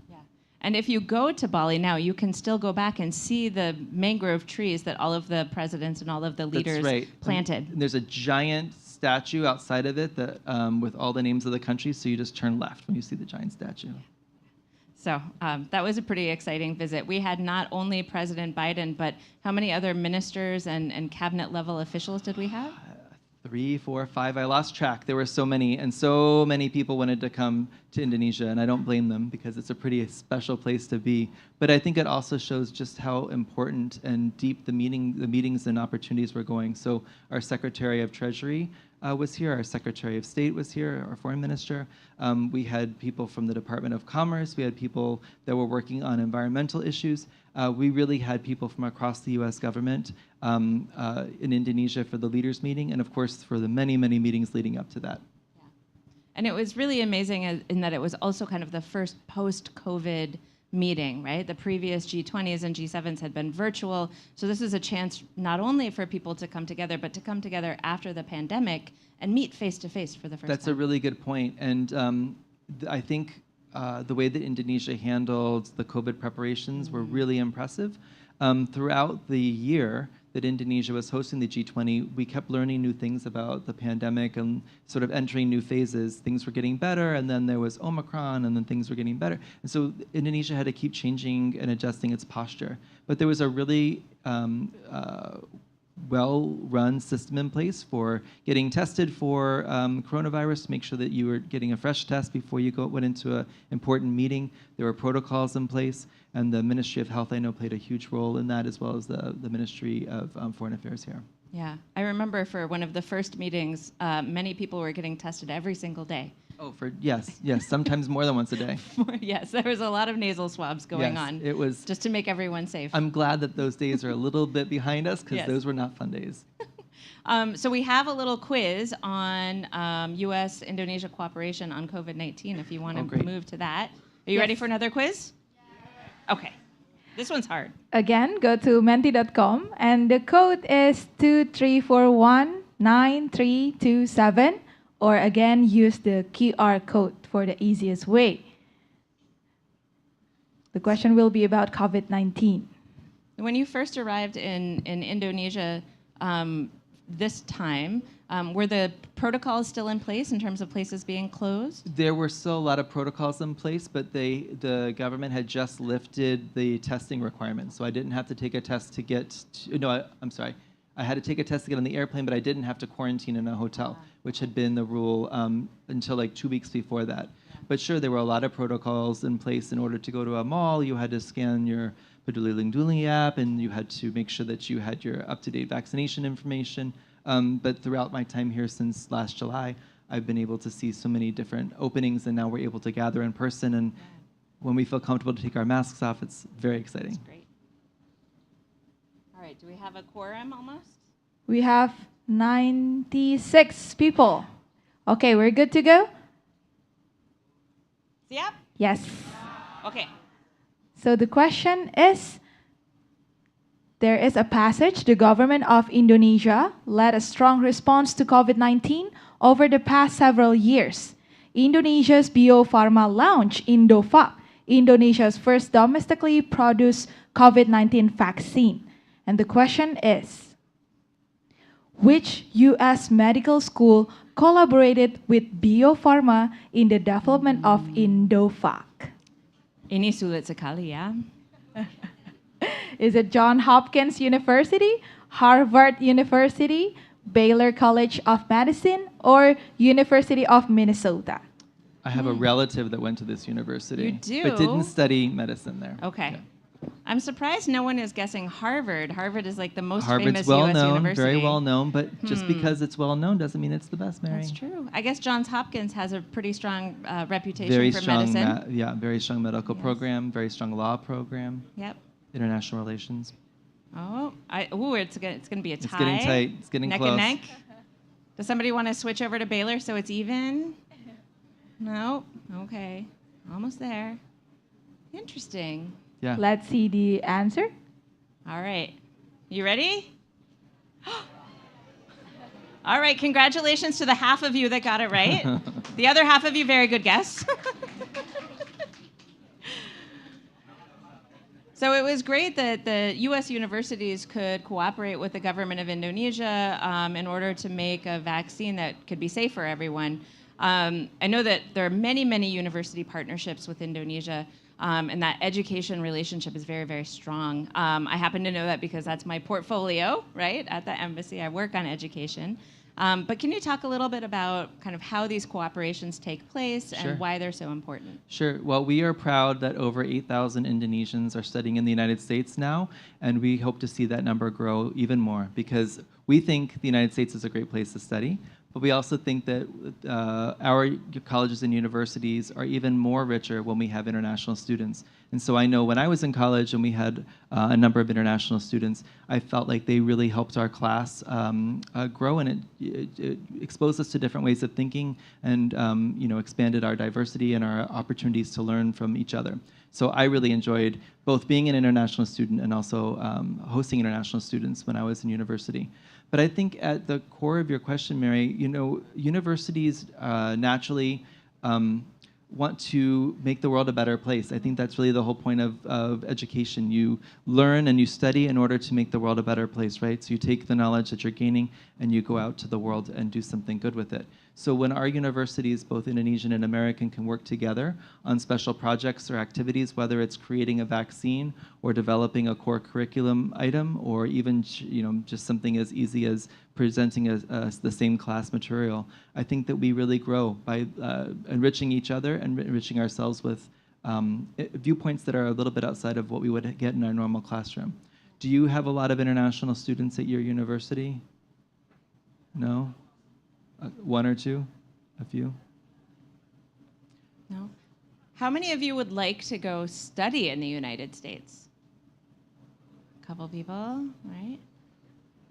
Speaker 3: Yeah. And if you go to Bali now, you can still go back and see the mangrove trees that all of the presidents and all of the leaders planted.
Speaker 4: And there's a giant statue outside of it that with all the names of the countries, so you just turn left when you see the giant statue.
Speaker 3: So that was a pretty exciting visit. We had not only President Biden, but how many other ministers and cabinet level officials did we have?
Speaker 4: 3, 4, 5, I lost track. There were so many, and so many people wanted to come to Indonesia, and I don't blame them, because it's a pretty special place to be. But I think it also shows just how important and deep the meetings and opportunities were going. So our Secretary of Treasury was here, our Secretary of State was here, our Foreign Minister. We had people from the Department of Commerce. We had people that were working on environmental issues. We really had people from across the U.S. government in Indonesia for the leaders meeting, and of course for the many, many meetings leading up to that.
Speaker 3: Yeah. And it was really amazing in that it was also kind of the first post-COVID meeting, right? The previous G20s and G7s had been virtual. So this is a chance not only for people to come together, but to come together after the pandemic and meet face to face for the first time.
Speaker 4: That's a really good point. And I think the way that Indonesia handled the COVID preparations were really impressive. Throughout the year that Indonesia was hosting the G20, we kept learning new things about the pandemic and sort of entering new phases. Things were getting better, and then there was Omicron, and then things were getting better. And so Indonesia had to keep changing and adjusting its posture. But there was a really well-run system in place for getting tested for coronavirus, to make sure that you were getting a fresh test before you went into an important meeting. There were protocols in place, and the Ministry of Health, I know, played a huge role in that, as well as the Ministry of Foreign Affairs here.
Speaker 3: Yeah, I remember for one of the first meetings, many people were getting tested every single day.
Speaker 4: Oh, yes, sometimes more than once a day.
Speaker 3: Yes, there was a lot of nasal swabs going on.
Speaker 4: It was
Speaker 3: just to make everyone safe.
Speaker 4: I'm glad that those days are a little bit behind us, because those were not fun days.
Speaker 3: So we have a little quiz on U.S. Indonesia cooperation on COVID-19. If you want to
Speaker 4: great.
Speaker 3: move to that, are you ready for another quiz? Okay, this one's hard.
Speaker 2: Again, go to menti.com and the code is 23419327, or again, use the QR code for the easiest way. The question will be about COVID-19.
Speaker 3: When you first arrived in Indonesia this time, were the protocols still in place in terms of places being closed?
Speaker 4: There were still a lot of protocols in place, but the government had just lifted the testing requirements. So I didn't have to take a test to get I'm sorry. I had to take a test to get on the airplane, but I didn't have to quarantine in a hotel, which had been the rule until like 2 weeks before that. But sure, there were a lot of protocols in place. In order to go to a mall, you had to scan your Peduli Lindungi app, and you had to make sure that you had your up-to-date vaccination information. But throughout my time here since last July, I've been able to see so many different openings, and now we're able to gather in person. And when we feel comfortable to take our masks off, it's very exciting.
Speaker 3: That's great. All right, do we have a quorum almost?
Speaker 2: We have 96 people. Okay, we're good to go?
Speaker 3: Yep.
Speaker 2: Yes.
Speaker 3: Okay.
Speaker 2: So the question is, there is a passage, the government of Indonesia led a strong response to COVID-19 over the past several years. Indonesia's biopharma launch, Indovac, Indonesia's first domestically produced COVID-19 vaccine. And the question is, which U.S. medical school collaborated with biopharma in the development of Indovac?
Speaker 3: Ini sulit sekali ya.
Speaker 2: Is it Johns Hopkins University, Harvard University, Baylor College of Medicine, or University of Minnesota?
Speaker 4: I have a relative that went to this university.
Speaker 3: You do?
Speaker 4: But didn't study medicine there.
Speaker 3: Okay.
Speaker 4: Yeah.
Speaker 3: I'm surprised no one is guessing Harvard. Harvard is like the most
Speaker 4: Harvard's
Speaker 3: famous
Speaker 4: well
Speaker 3: U.S.
Speaker 4: known,
Speaker 3: university.
Speaker 4: very well known, but just because it's well known doesn't mean it's the best, Mary.
Speaker 3: That's true. I guess Johns Hopkins has a pretty strong reputation
Speaker 4: Very
Speaker 3: for
Speaker 4: strong,
Speaker 3: medicine.
Speaker 4: very strong medical
Speaker 3: Yes.
Speaker 4: program, very strong law program,
Speaker 3: Yep.
Speaker 4: international relations.
Speaker 3: Oh, it's gonna be a tie.
Speaker 4: It's getting tight. It's getting
Speaker 3: neck
Speaker 4: close.
Speaker 3: and neck. Does somebody want to switch over to Baylor so it's even? No. Okay. Almost there. Interesting.
Speaker 4: Yeah.
Speaker 2: Let's see the answer.
Speaker 3: All right. You ready? All right. Congratulations to the half of you that got it right. The other half of you, very good guess. So it was great that the U.S. universities could cooperate with the government of Indonesia in order to make a vaccine that could be safe for everyone. I know that there are many, many university partnerships with Indonesia, and that education relationship is very, very strong. I happen to know that because that's my portfolio, right? At the embassy, I work on education. But can you talk a little bit about kind of how these cooperations take place and
Speaker 4: Sure.
Speaker 3: why they're so important?
Speaker 4: Sure. Well, we are proud that over 8,000 Indonesians are studying in the United States now, and we hope to see that number grow even more because we think the United States is a great place to study, but we also think that our colleges and universities are even more richer when we have international students. And so I know when I was in college and we had a number of international students, I felt like they really helped our class grow, and it exposed us to different ways of thinking and expanded our diversity and our opportunities to learn from each other. So I really enjoyed both being an international student and also hosting international students when I was in university. But I think at the core of your question, Mary, universities naturally want to make the world a better place. I think that's really the whole point of education. You learn and you study in order to make the world a better place, right? So you take the knowledge that you're gaining and you go out to the world and do something good with it. So when our universities, both Indonesian and American, can work together on special projects or activities, whether it's creating a vaccine or developing a core curriculum item, or even just something as easy as presenting the same class material, I think that we really grow by enriching each other and enriching ourselves with viewpoints that are a little bit outside of what we would get in our normal classroom. Do you have a lot of international students at your university? No? One or two? A few?
Speaker 3: No? How many of you would like to go study in the United States? A couple people, right?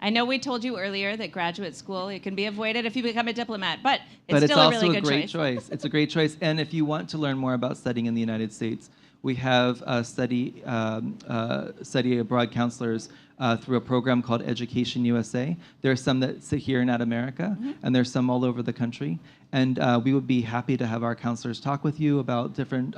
Speaker 3: I know we told you earlier that graduate school, it can be avoided if you become a diplomat, but
Speaker 4: But
Speaker 3: it's
Speaker 4: it's
Speaker 3: still a
Speaker 4: also
Speaker 3: really
Speaker 4: a
Speaker 3: good
Speaker 4: great
Speaker 3: choice.
Speaker 4: choice. It's a great choice. And if you want to learn more about studying in the United States, we have study abroad counselors through a program called Education USA. There are some that sit here in America, and there's some all over the country. And we would be happy to have our counselors talk with you about different,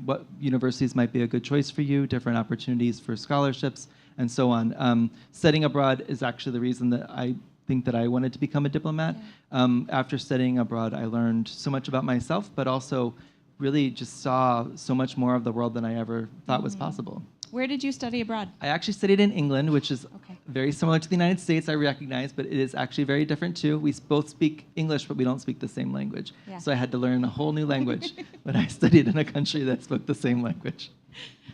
Speaker 4: what universities might be a good choice for you, different opportunities for scholarships, and so on. Studying abroad is actually the reason that I think that I wanted to become a diplomat. After studying abroad, I learned so much about myself, but also really just saw so much more of the world than I ever thought was possible.
Speaker 3: Where did you study abroad?
Speaker 4: I actually studied in England, which is
Speaker 3: Okay.
Speaker 4: very similar to the United States, I recognize, but it is actually very different too. We both speak English, but we don't speak the same language.
Speaker 3: Yeah.
Speaker 4: So I had to learn a whole new language when I studied in a country that spoke the same language.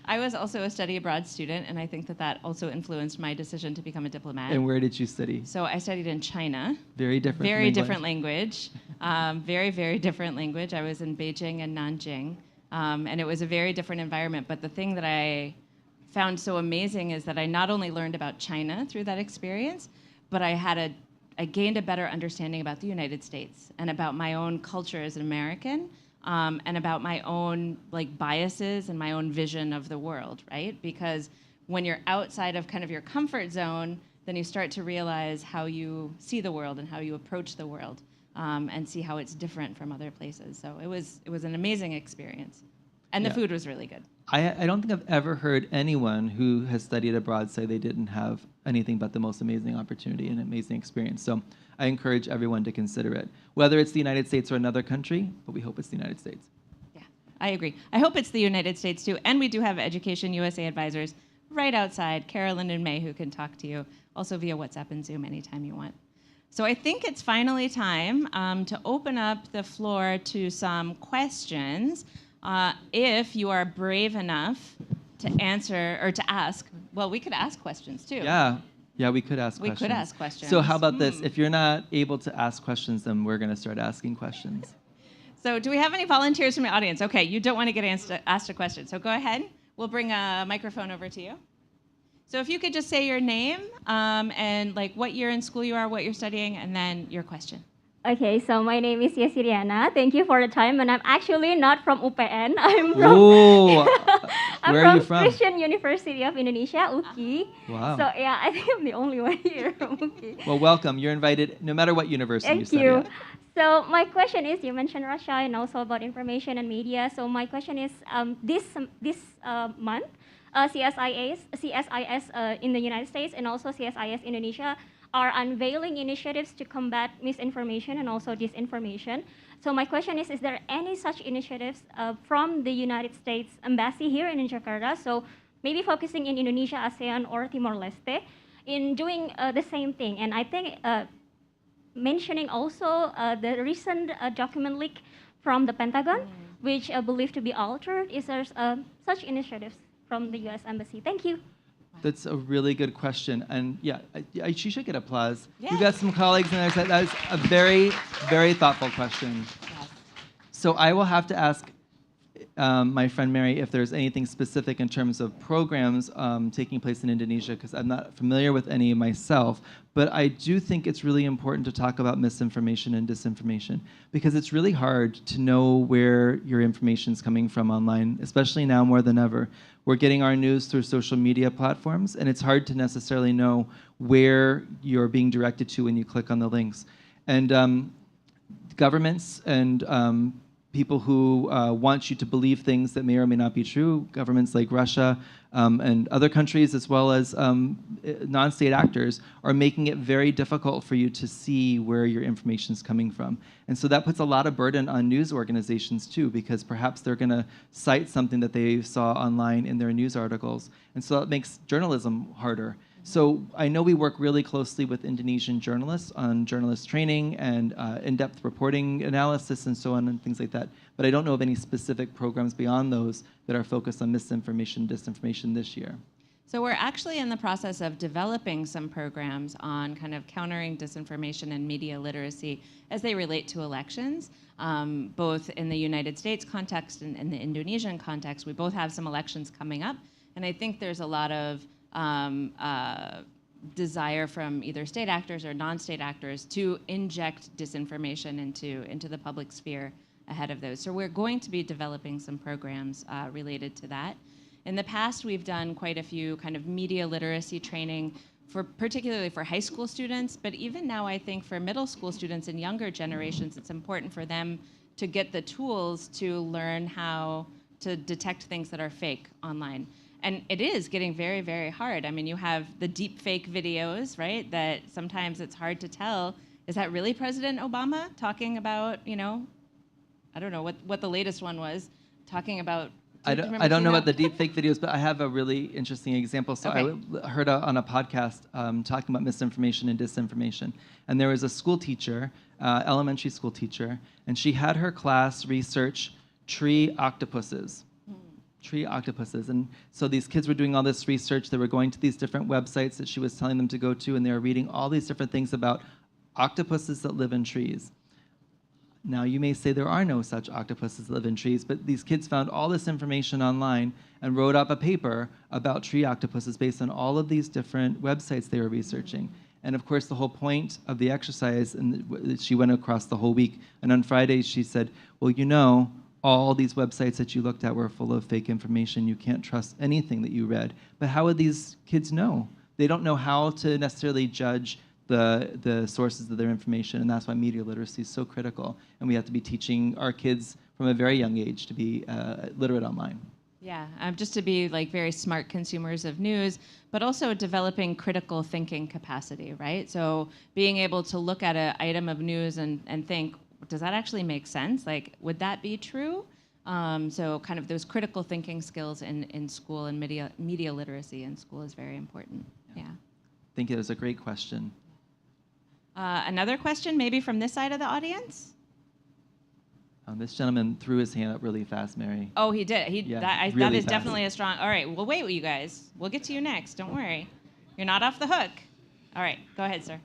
Speaker 3: I was also a study abroad student, and I think that that also influenced my decision to become a diplomat.
Speaker 4: And where did you study?
Speaker 3: So I studied in China.
Speaker 4: Very different. from
Speaker 3: Very
Speaker 4: England.
Speaker 3: different language. Very, very different language. I was in Beijing and Nanjing, and it was a very different environment. But the thing that I found so amazing is that I not only learned about China through that experience, but I gained a better understanding about the United States and about my own culture as an American, and about my own biases and my own vision of the world, right? Because when you're outside of kind of your comfort zone, then you start to realize how you see the world and how you approach the world, and see how it's different from other places. So it was an amazing experience, and the food was really good.
Speaker 4: I don't think I've ever heard anyone who has studied abroad say they didn't have anything but the most amazing opportunity and amazing experience. So I encourage everyone to consider it, whether it's the United States or another country, but we hope it's the United States.
Speaker 3: Yeah, I agree. I hope it's the United States too, and we do have Education USA advisors right outside, Carolyn and May, who can talk to you also via WhatsApp and Zoom anytime you want. So I think it's finally time to open up the floor to some questions. If you are brave enough to answer or to ask, well, we could ask questions too.
Speaker 4: Yeah, we could ask
Speaker 3: We
Speaker 4: questions.
Speaker 3: could ask questions.
Speaker 4: So how about this? If you're not able to ask questions, then we're going to start asking questions.
Speaker 3: So do we have any volunteers from the audience? Okay, you don't want to get asked a question, so go ahead. We'll bring a microphone over to you. So if you could just say your name and what year in school you are, what you're studying, and then your question.
Speaker 6: Okay, so my name is Yesiriana. Thank you for the time, and I'm actually not from UPN. I'm from
Speaker 4: Ooh,
Speaker 6: I'm
Speaker 4: where are you from?
Speaker 6: Christian University of Indonesia, UKI.
Speaker 4: Wow.
Speaker 6: So yeah, I think I'm the only one here from UKI.
Speaker 4: Well, welcome. You're invited no matter what university you
Speaker 6: Thank
Speaker 4: study
Speaker 6: you.
Speaker 4: at.
Speaker 6: So my question is, you mentioned Russia and also about information and media. So my question is, this month, CSIS in the United States and also CSIS Indonesia are unveiling initiatives to combat misinformation and also disinformation. So my question is there any such initiatives from the United States Embassy here in Jakarta, so maybe focusing in Indonesia, ASEAN, or Timor-Leste, in doing the same thing? And I think mentioning also the recent document leak from the Pentagon, which believed to be altered. Is there such initiatives from the U.S. Embassy? Thank you.
Speaker 4: That's a really good question. And yeah, she should get applause.
Speaker 3: Yeah.
Speaker 4: You've got some colleagues in there. That was a very, very thoughtful question.
Speaker 3: Yes.
Speaker 4: So I will have to ask my friend Mary if there's anything specific in terms of programs taking place in Indonesia, because I'm not familiar with any myself. But I do think it's really important to talk about misinformation and disinformation, because it's really hard to know where your information is coming from online, especially now more than ever. We're getting our news through social media platforms, and it's hard to necessarily know where you're being directed to when you click on the links. And governments and people who want you to believe things that may or may not be true, governments like Russia and other countries, as well as non-state actors, are making it very difficult for you to see where your information is coming from. And so that puts a lot of burden on news organizations too, because perhaps they're going to cite something that they saw online in their news articles. And so that makes journalism harder. So I know we work really closely with Indonesian journalists on journalist training and in-depth reporting analysis and so on and things like that. But I don't know of any specific programs beyond those that are focused on misinformation, disinformation this year.
Speaker 3: So we're actually in the process of developing some programs on kind of countering disinformation and media literacy as they relate to elections, both in the United States context and in the Indonesian context. We both have some elections coming up, and I think there's a lot of desire from either state actors or non-state actors to inject disinformation into the public sphere ahead of those. So we're going to be developing some programs related to that. In the past, we've done quite a few kind of media literacy training particularly for high school students, but even now I think for middle school students and younger generations, it's important for them to get the tools to learn how to detect things that are fake online. And it is getting very, very hard. I mean, you have the deep fake videos, right, that sometimes it's hard to tell, is that really President Obama talking about, you know, I don't know what the latest one was, talking about.
Speaker 4: I don't know about the deep fake videos, but I have a really interesting example. So
Speaker 3: Okay.
Speaker 4: I heard on a podcast talking about misinformation and disinformation. And there was a school teacher, elementary school teacher, and she had her class research tree octopuses. Tree octopuses. And so these kids were doing all this research. They were going to these different websites that she was telling them to go to, and they were reading all these different things about octopuses that live in trees. Now, you may say there are no such octopuses that live in trees, but these kids found all this information online and wrote up a paper about tree octopuses based on all of these different websites they were researching. And of course, the whole point of the exercise, and she went across the whole week, and on Friday she said, well, you know, all these websites that you looked at were full of fake information. You can't trust anything that you read. But how would these kids know? They don't know how to necessarily judge the sources of their information, and that's why media literacy is so critical. And we have to be teaching our kids from a very young age to be literate online.
Speaker 3: Yeah, just to be like very smart consumers of news, but also developing critical thinking capacity, right? So being able to look at an item of news and think, does that actually make sense? Like, would that be true? So kind of those critical thinking skills in school, and media literacy in school is very important. Yeah.
Speaker 4: I think it was a great question.
Speaker 3: Another question, maybe from this side of the audience?
Speaker 4: This gentleman threw his hand up really fast, Mary.
Speaker 3: Oh, he did.
Speaker 4: Yeah,
Speaker 3: that
Speaker 4: really
Speaker 3: is
Speaker 4: fast.
Speaker 3: definitely a strong. All right, well, wait, you guys. We'll get to you next. Don't worry. You're not off the hook. All right, go ahead, sir.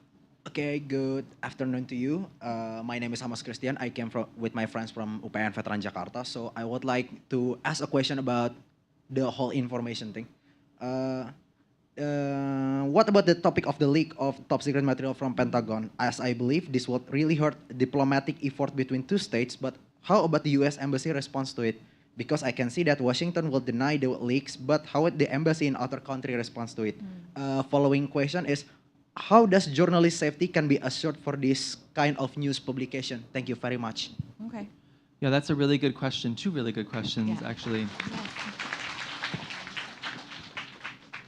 Speaker 7: Okay, good afternoon to you. My name is Hamas Christian. I came with my friends from UPN Veteran Jakarta. So I would like to ask a question about the whole information thing. What about the topic of the leak of top secret material from Pentagon? As I believe this would really hurt diplomatic effort between two states, but how about the U.S. Embassy response to it? Because I can see that Washington will deny the leaks, but how would the embassy in other country response to it? Following question is, how does journalist safety can be assured for this kind of news publication? Thank you very much.
Speaker 3: Okay.
Speaker 4: Yeah, that's a really good question. Two really good questions,
Speaker 3: Yeah.
Speaker 4: actually.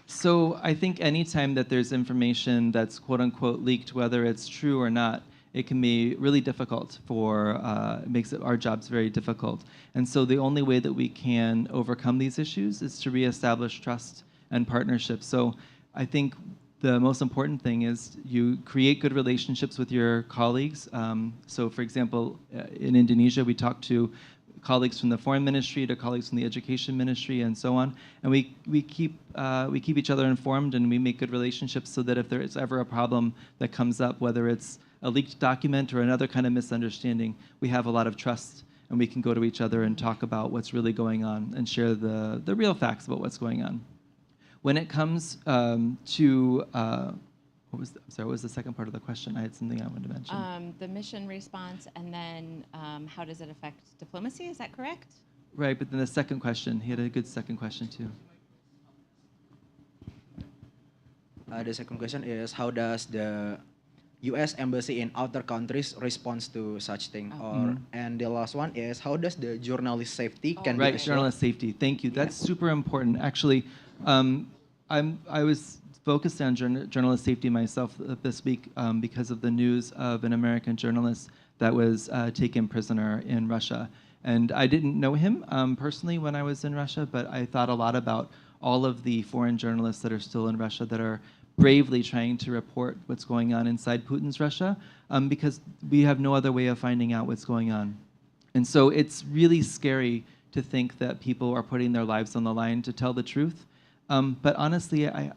Speaker 4: So I think anytime that there's information that's quote unquote leaked, whether it's true or not, it can be really difficult it makes our jobs very difficult. And so the only way that we can overcome these issues is to reestablish trust and partnership. So I think the most important thing is you create good relationships with your colleagues. So for example, in Indonesia, we talk to colleagues from the foreign ministry to colleagues from the education ministry and so on. And we keep each other informed, and we make good relationships so that if there is ever a problem that comes up, whether it's a leaked document or another kind of misunderstanding, we have a lot of trust, and we can go to each other and talk about what's really going on and share the real facts about what's going on. When it comes to what was the second part of the question? I had something I wanted to mention.
Speaker 3: The mission response, and then how does it affect diplomacy? Is that correct?
Speaker 4: Right, but then the second question, he had a good second question too.
Speaker 7: The second question is, how does the U.S. Embassy in other countries respond to such thing? And the last one is, how does the journalist safety can be
Speaker 4: Right,
Speaker 7: assured?
Speaker 4: journalist safety. Thank you. That's super important. Actually, I was focused on journalist safety myself this week because of the news of an American journalist that was taken prisoner in Russia. And I didn't know him personally when I was in Russia, but I thought a lot about all of the foreign journalists that are still in Russia that are bravely trying to report what's going on inside Putin's Russia, because we have no other way of finding out what's going on. And so it's really scary to think that people are putting their lives on the line to tell the truth. But honestly, I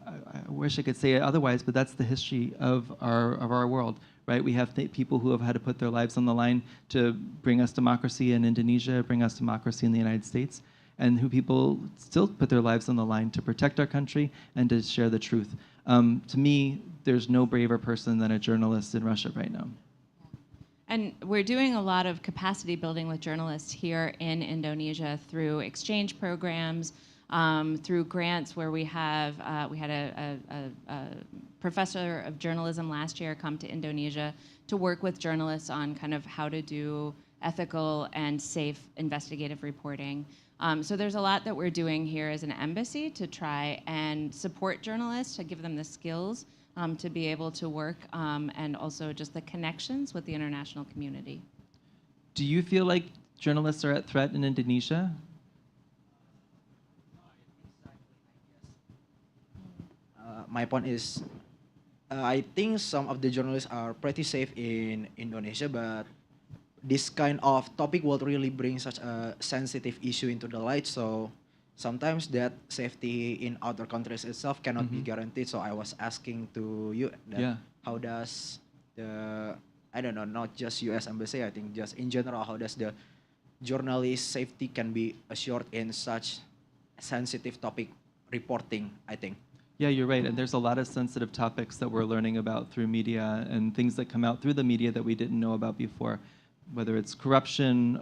Speaker 4: wish I could say it otherwise, but that's the history of our world, right? We have people who have had to put their lives on the line to bring us democracy in Indonesia, bring us democracy in the United States, and who people still put their lives on the line to protect our country and to share the truth. To me, there's no braver person than a journalist in Russia right now.
Speaker 3: And we're doing a lot of capacity building with journalists here in Indonesia through exchange programs, through grants where we had a professor of journalism last year come to Indonesia to work with journalists on kind of how to do ethical and safe investigative reporting. So there's a lot that we're doing here as an embassy to try and support journalists, to give them the skills to be able to work, and also just the connections with the international community.
Speaker 4: Do you feel like journalists are at threat in Indonesia?
Speaker 7: My point is, I think some of the journalists are pretty safe in Indonesia, but this kind of topic will really bring such a sensitive issue into the light. So sometimes that safety in other countries itself cannot be guaranteed. So I was asking to you that how does the, I don't know, not just U.S. Embassy, I think just in general, how does the journalist safety can be assured in such sensitive topic reporting, I think.
Speaker 4: Yeah, you're right. And there's a lot of sensitive topics that we're learning about through media and things that come out through the media that we didn't know about before, whether it's corruption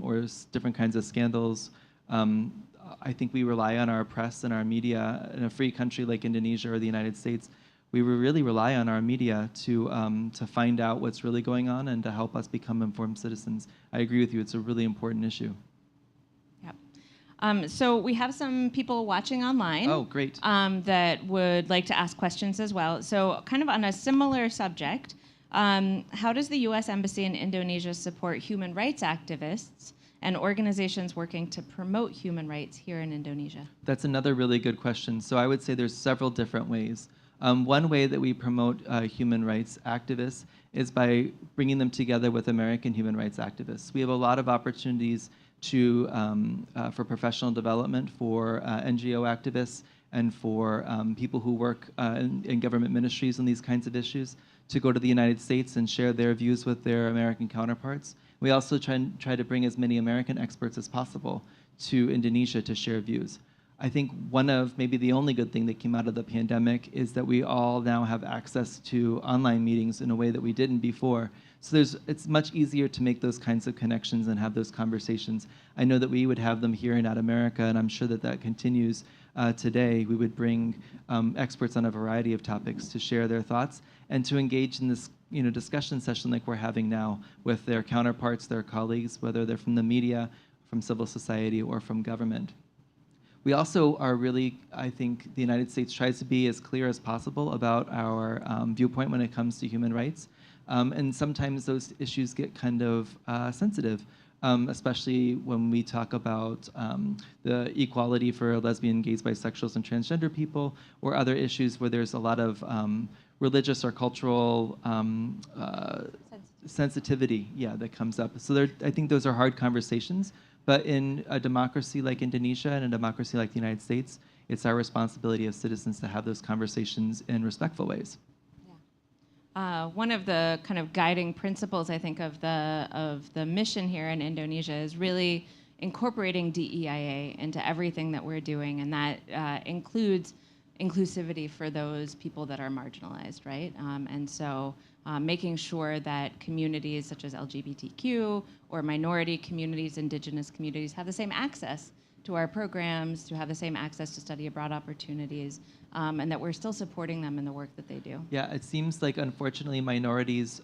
Speaker 4: or different kinds of scandals. I think we rely on our press and our media in a free country like Indonesia or the United States. We really rely on our media to find out what's really going on and to help us become informed citizens. I agree with you. It's a really important issue.
Speaker 3: So we have some people watching online.
Speaker 4: Oh, great.
Speaker 3: That would like to ask questions as well. So kind of on a similar subject, how does the U.S. Embassy in Indonesia support human rights activists and organizations working to promote human rights here in Indonesia?
Speaker 4: That's another really good question. So I would say there's several different ways. One way that we promote human rights activists is by bringing them together with American human rights activists. We have a lot of opportunities for professional development for NGO activists and for people who work in government ministries on these kinds of issues to go to the United States and share their views with their American counterparts. We also try to bring as many American experts as possible to Indonesia to share views. I think one of maybe the only good thing that came out of the pandemic is that we all now have access to online meetings in a way that we didn't before. So it's much easier to make those kinds of connections and have those conversations. I know that we would have them here in America, and I'm sure that that continues today. We would bring experts on a variety of topics to share their thoughts and to engage in this discussion session like we're having now with their counterparts, their colleagues, whether they're from the media, from civil society, or from government. We also are really, I think, the United States tries to be as clear as possible about our viewpoint when it comes to human rights. And sometimes those issues get kind of sensitive, especially when we talk about the equality for lesbian, gays, bisexuals, and transgender people, or other issues where there's a lot of religious or cultural sensitivity, that comes up. So I think those are hard conversations. But in a democracy like Indonesia and a democracy like the United States, it's our responsibility as citizens to have those conversations in respectful ways.
Speaker 3: One of the kind of guiding principles, I think, of the mission here in Indonesia is really incorporating DEIA into everything that we're doing, and that includes inclusivity for those people that are marginalized, right? And so making sure that communities such as LGBTQ or minority communities, indigenous communities have the same access to our programs, to have the same access to study abroad opportunities, and that we're still supporting them in the work that they do.
Speaker 4: Yeah, it seems like unfortunately minorities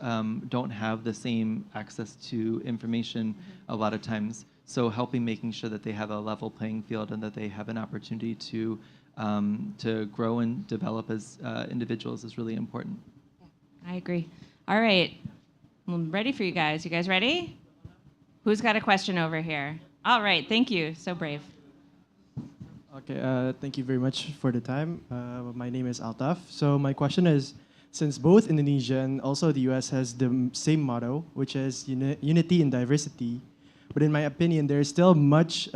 Speaker 4: don't have the same access to information a lot of times. So making sure that they have a level playing field and that they have an opportunity to grow and develop as individuals is really important.
Speaker 3: I agree. All right, I'm ready for you guys. You guys ready? Who's got a question over here? All right, thank you. So brave.
Speaker 8: Okay, thank you very much for the time. My name is Altaf. So my question is, since both Indonesia and also the US has the same motto, which is unity in diversity, but in my opinion, there is still much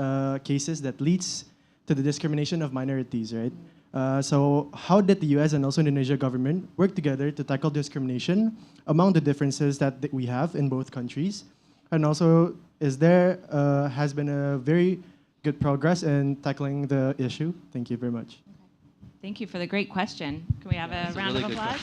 Speaker 8: cases that leads to the discrimination of minorities, right? So how did the US and also Indonesia government work together to tackle discrimination among the differences that we have in both countries? And also, has been a very good progress in tackling the issue? Thank you very much.
Speaker 3: Thank you for the great question. Can we have
Speaker 4: Yeah,
Speaker 3: a
Speaker 4: it's a
Speaker 3: round
Speaker 4: really
Speaker 3: of
Speaker 4: good
Speaker 3: applause?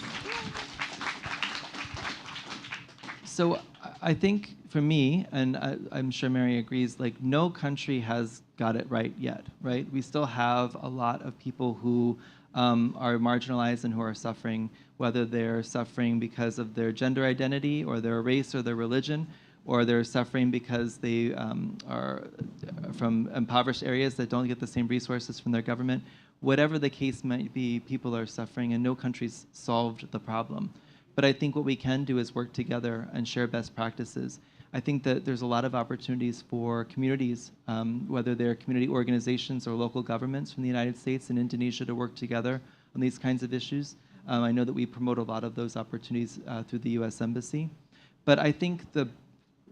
Speaker 4: So I think for me, and I'm sure Mary agrees, like no country has got it right yet, right? We still have a lot of people who are marginalized and who are suffering, whether they're suffering because of their gender identity or their race or their religion, or they're suffering because they are from impoverished areas that don't get the same resources from their government. Whatever the case might be, people are suffering, and no country's solved the problem. But I think what we can do is work together and share best practices. I think that there's a lot of opportunities for communities, whether they're community organizations or local governments from the United States and Indonesia, to work together on these kinds of issues. I know that we promote a lot of those opportunities through the U.S. Embassy. But I think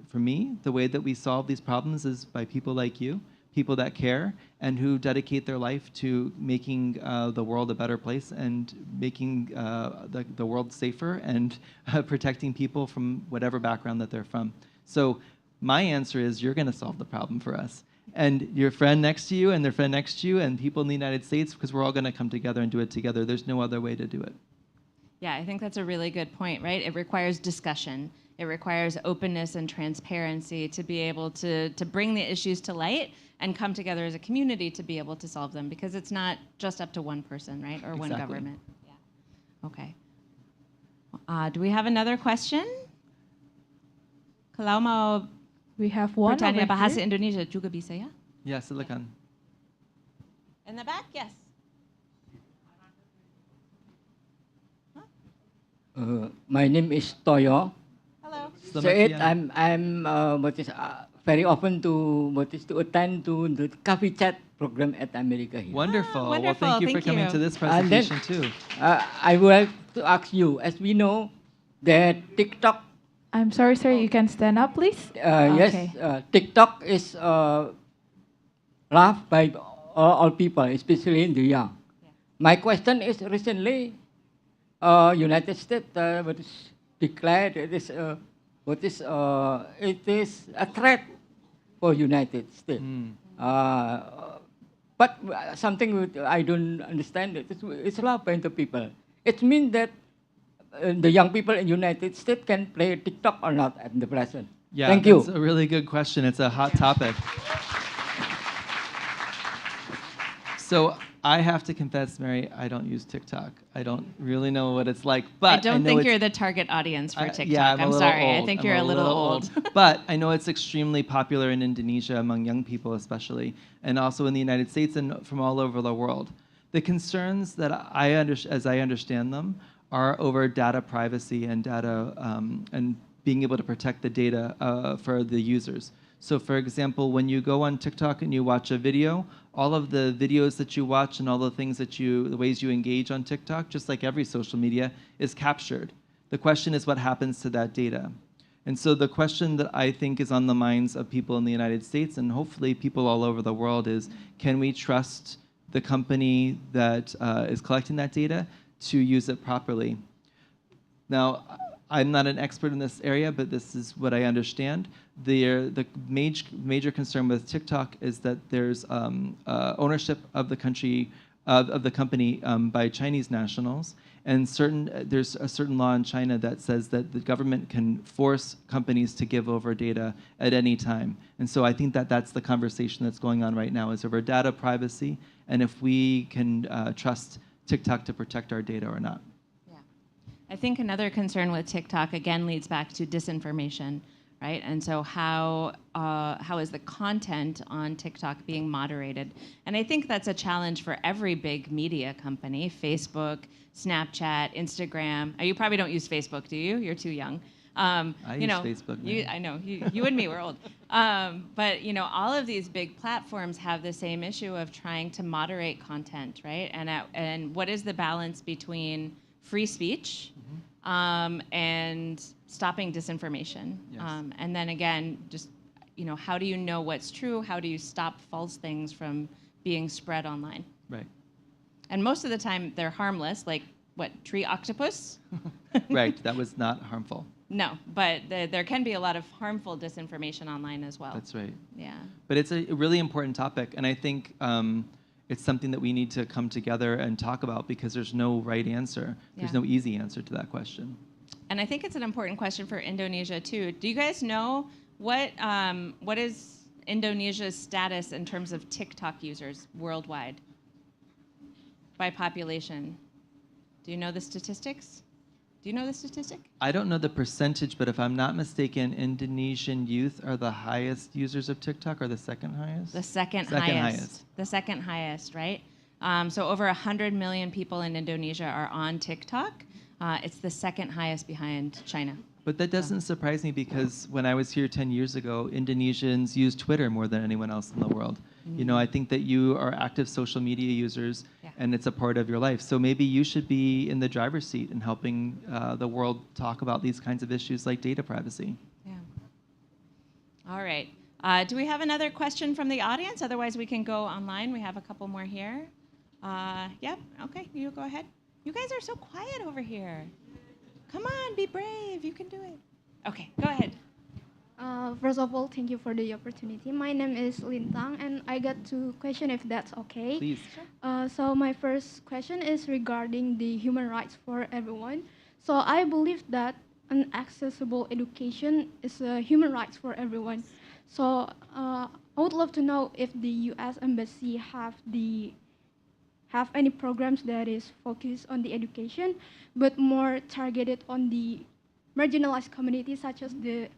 Speaker 4: for me, the way that we solve these problems is by people like you, people that care and who dedicate their life to making the world a better place and making the world safer and protecting people from whatever background that they're from. So my answer is you're going to solve the problem for us. And your friend next to you and their friend next to you and people in the United States, because we're all going to come together and do it together. There's no other way to do it.
Speaker 3: Yeah, I think that's a really good point, right? It requires discussion. It requires openness and transparency to be able to bring the issues to light and come together as a community to be able to solve them, because it's not just up to one person, right, or one government. Yeah. Okay. Do we have another question? Kalau mau
Speaker 2: We have one over
Speaker 3: bertanya bahasa
Speaker 2: here.
Speaker 3: Indonesia juga bisa ya?
Speaker 4: Yeah, silakan.
Speaker 3: In the back, yes.
Speaker 9: My name is Toyo.
Speaker 3: Hello.
Speaker 9: Said I'm very often to attend to the coffee chat program at America here.
Speaker 4: Wonderful. Well,
Speaker 3: wonderful.
Speaker 4: thank you for
Speaker 3: Thank
Speaker 4: coming
Speaker 3: you.
Speaker 4: to this
Speaker 9: And then,
Speaker 4: presentation too.
Speaker 9: I would like to ask you, as we know that TikTok,
Speaker 2: I'm sorry, sir. You can stand up, please.
Speaker 9: yes, TikTok is loved by all people, especially in the young. My question is, recently, United States declared it is a threat for United States. But something I don't understand. It's loved by the people. It means that the young people in United States can play TikTok or not at the present.
Speaker 4: Yeah,
Speaker 9: Thank you.
Speaker 4: that's a really good question. It's a hot topic. So I have to confess, Mary, I don't use TikTok. I don't really know what it's like, but
Speaker 3: I don't
Speaker 4: know
Speaker 3: think
Speaker 4: it's-
Speaker 3: you're the target audience for TikTok.
Speaker 4: Yeah,
Speaker 3: I'm
Speaker 4: a little
Speaker 3: sorry.
Speaker 4: old.
Speaker 3: I think
Speaker 4: I'm
Speaker 3: you're a little old.
Speaker 4: But I know it's extremely popular in Indonesia among young people especially, and also in the United States and from all over the world. The concerns that as I understand them, are over data privacy and data and being able to protect the data for the users. So for example, when you go on TikTok and you watch a video, all of the videos that you watch and all the things that the ways you engage on TikTok, just like every social media, is captured. The question is what happens to that data? And so the question that I think is on the minds of people in the United States and hopefully people all over the world is, can we trust the company that is collecting that data to use it properly? Now, I'm not an expert in this area, but this is what I understand. The major concern with TikTok is that there's ownership of the company by Chinese nationals, and there's a certain law in China that says that the government can force companies to give over data at any time. And so I think that that's the conversation that's going on right now, is over data privacy and if we can trust TikTok to protect our data or not.
Speaker 3: I think another concern with TikTok, again, leads back to disinformation, right? And so how is the content on TikTok being moderated? And I think that's a challenge for every big media company, Facebook, Snapchat, Instagram. You probably don't use Facebook, do you? You're too young.
Speaker 4: I use Facebook.
Speaker 3: I know, you and me, we're old. But all of these big platforms have the same issue of trying to moderate content, right? And what is the balance between free speech and stopping disinformation?
Speaker 4: Yes.
Speaker 3: And then again, just how do you know what's true? How do you stop false things from being spread online?
Speaker 4: Right.
Speaker 3: And most of the time, they're harmless, like what, tree octopus?
Speaker 4: Right, that was not harmful.
Speaker 3: No, but there can be a lot of harmful disinformation online as well.
Speaker 4: That's right.
Speaker 3: Yeah.
Speaker 4: But it's a really important topic, and I think it's something that we need to come together and talk about because there's no right answer. There's no easy answer to that question.
Speaker 3: And I think it's an important question for Indonesia too. Do you guys know what is Indonesia's status in terms of TikTok users worldwide by population? Do you know the statistics? Do you know the statistic?
Speaker 4: I don't know the percentage, but if I'm not mistaken, Indonesian youth are the highest users of TikTok or the second highest?
Speaker 3: The second highest. The second highest, right? So over 100 million people in Indonesia are on TikTok. It's the second highest behind China.
Speaker 4: But that doesn't surprise me because when I was here 10 years ago, Indonesians use Twitter more than anyone else in the world. You know, I think that you are active social media users and it's a part of your life. So maybe you should be in the driver's seat in helping the world talk about these kinds of issues like data privacy.
Speaker 3: Yeah. All right. Do we have another question from the audience? Otherwise, we can go online. We have a couple more here. Yep. Okay. You go ahead. You guys are so quiet over here. Come on, be brave. You can do it. Okay, go ahead.
Speaker 10: First of all, thank you for the opportunity. My name is Lintang, and I got 2 questions, if that's okay.
Speaker 4: Please.
Speaker 10: So my first question is regarding the human rights for everyone. So I believe that an accessible education is a human rights for everyone. So I would love to know if the U.S. Embassy have any programs that is focused on the education, but more targeted on the marginalized communities, such as the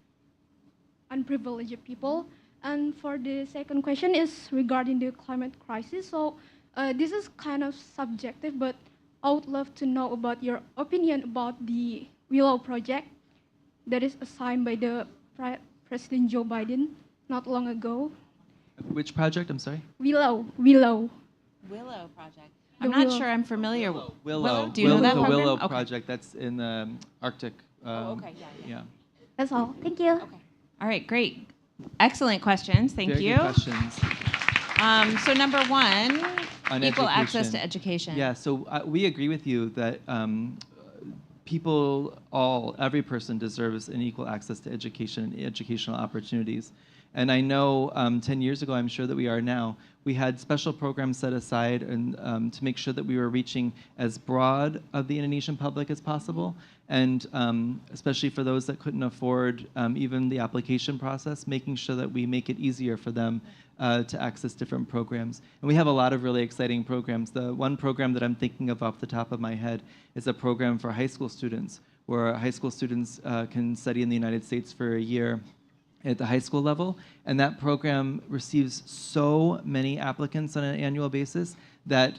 Speaker 10: unprivileged people. And for the second question is regarding the climate crisis. So this is kind of subjective, but I would love to know about your opinion about the Willow project that is assigned by the President Joe Biden not long ago.
Speaker 4: Which project? I'm sorry?
Speaker 10: Willow.
Speaker 3: Willow project.
Speaker 10: The
Speaker 3: I'm not
Speaker 10: Willow.
Speaker 3: sure I'm familiar.
Speaker 4: Willow.
Speaker 3: Do you know that
Speaker 4: the
Speaker 3: program?
Speaker 4: Willow
Speaker 3: Okay.
Speaker 4: project, that's in the Arctic.
Speaker 3: Okay, yeah.
Speaker 10: That's all. Thank you.
Speaker 3: Okay. All right, great. Excellent questions. Thank
Speaker 4: Very
Speaker 3: you.
Speaker 4: good questions.
Speaker 3: So number one,
Speaker 4: On
Speaker 3: equal access
Speaker 4: education.
Speaker 3: to education.
Speaker 4: Yeah, so we agree with you that every person deserves an equal access to education and educational opportunities. And I know 10 years ago, I'm sure that we are now, we had special programs set aside and to make sure that we were reaching as broad of the Indonesian public as possible, and especially for those that couldn't afford even the application process, making sure that we make it easier for them to access different programs. And we have a lot of really exciting programs. The one program that I'm thinking of off the top of my head is a program for high school students, where high school students can study in the United States for a year at the high school level, and that program receives so many applicants on an annual basis that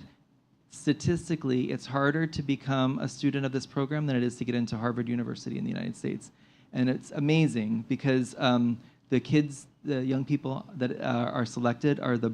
Speaker 4: statistically it's harder to become a student of this program than it is to get into Harvard University in the United States. And it's amazing because the kids, the young people that are selected are the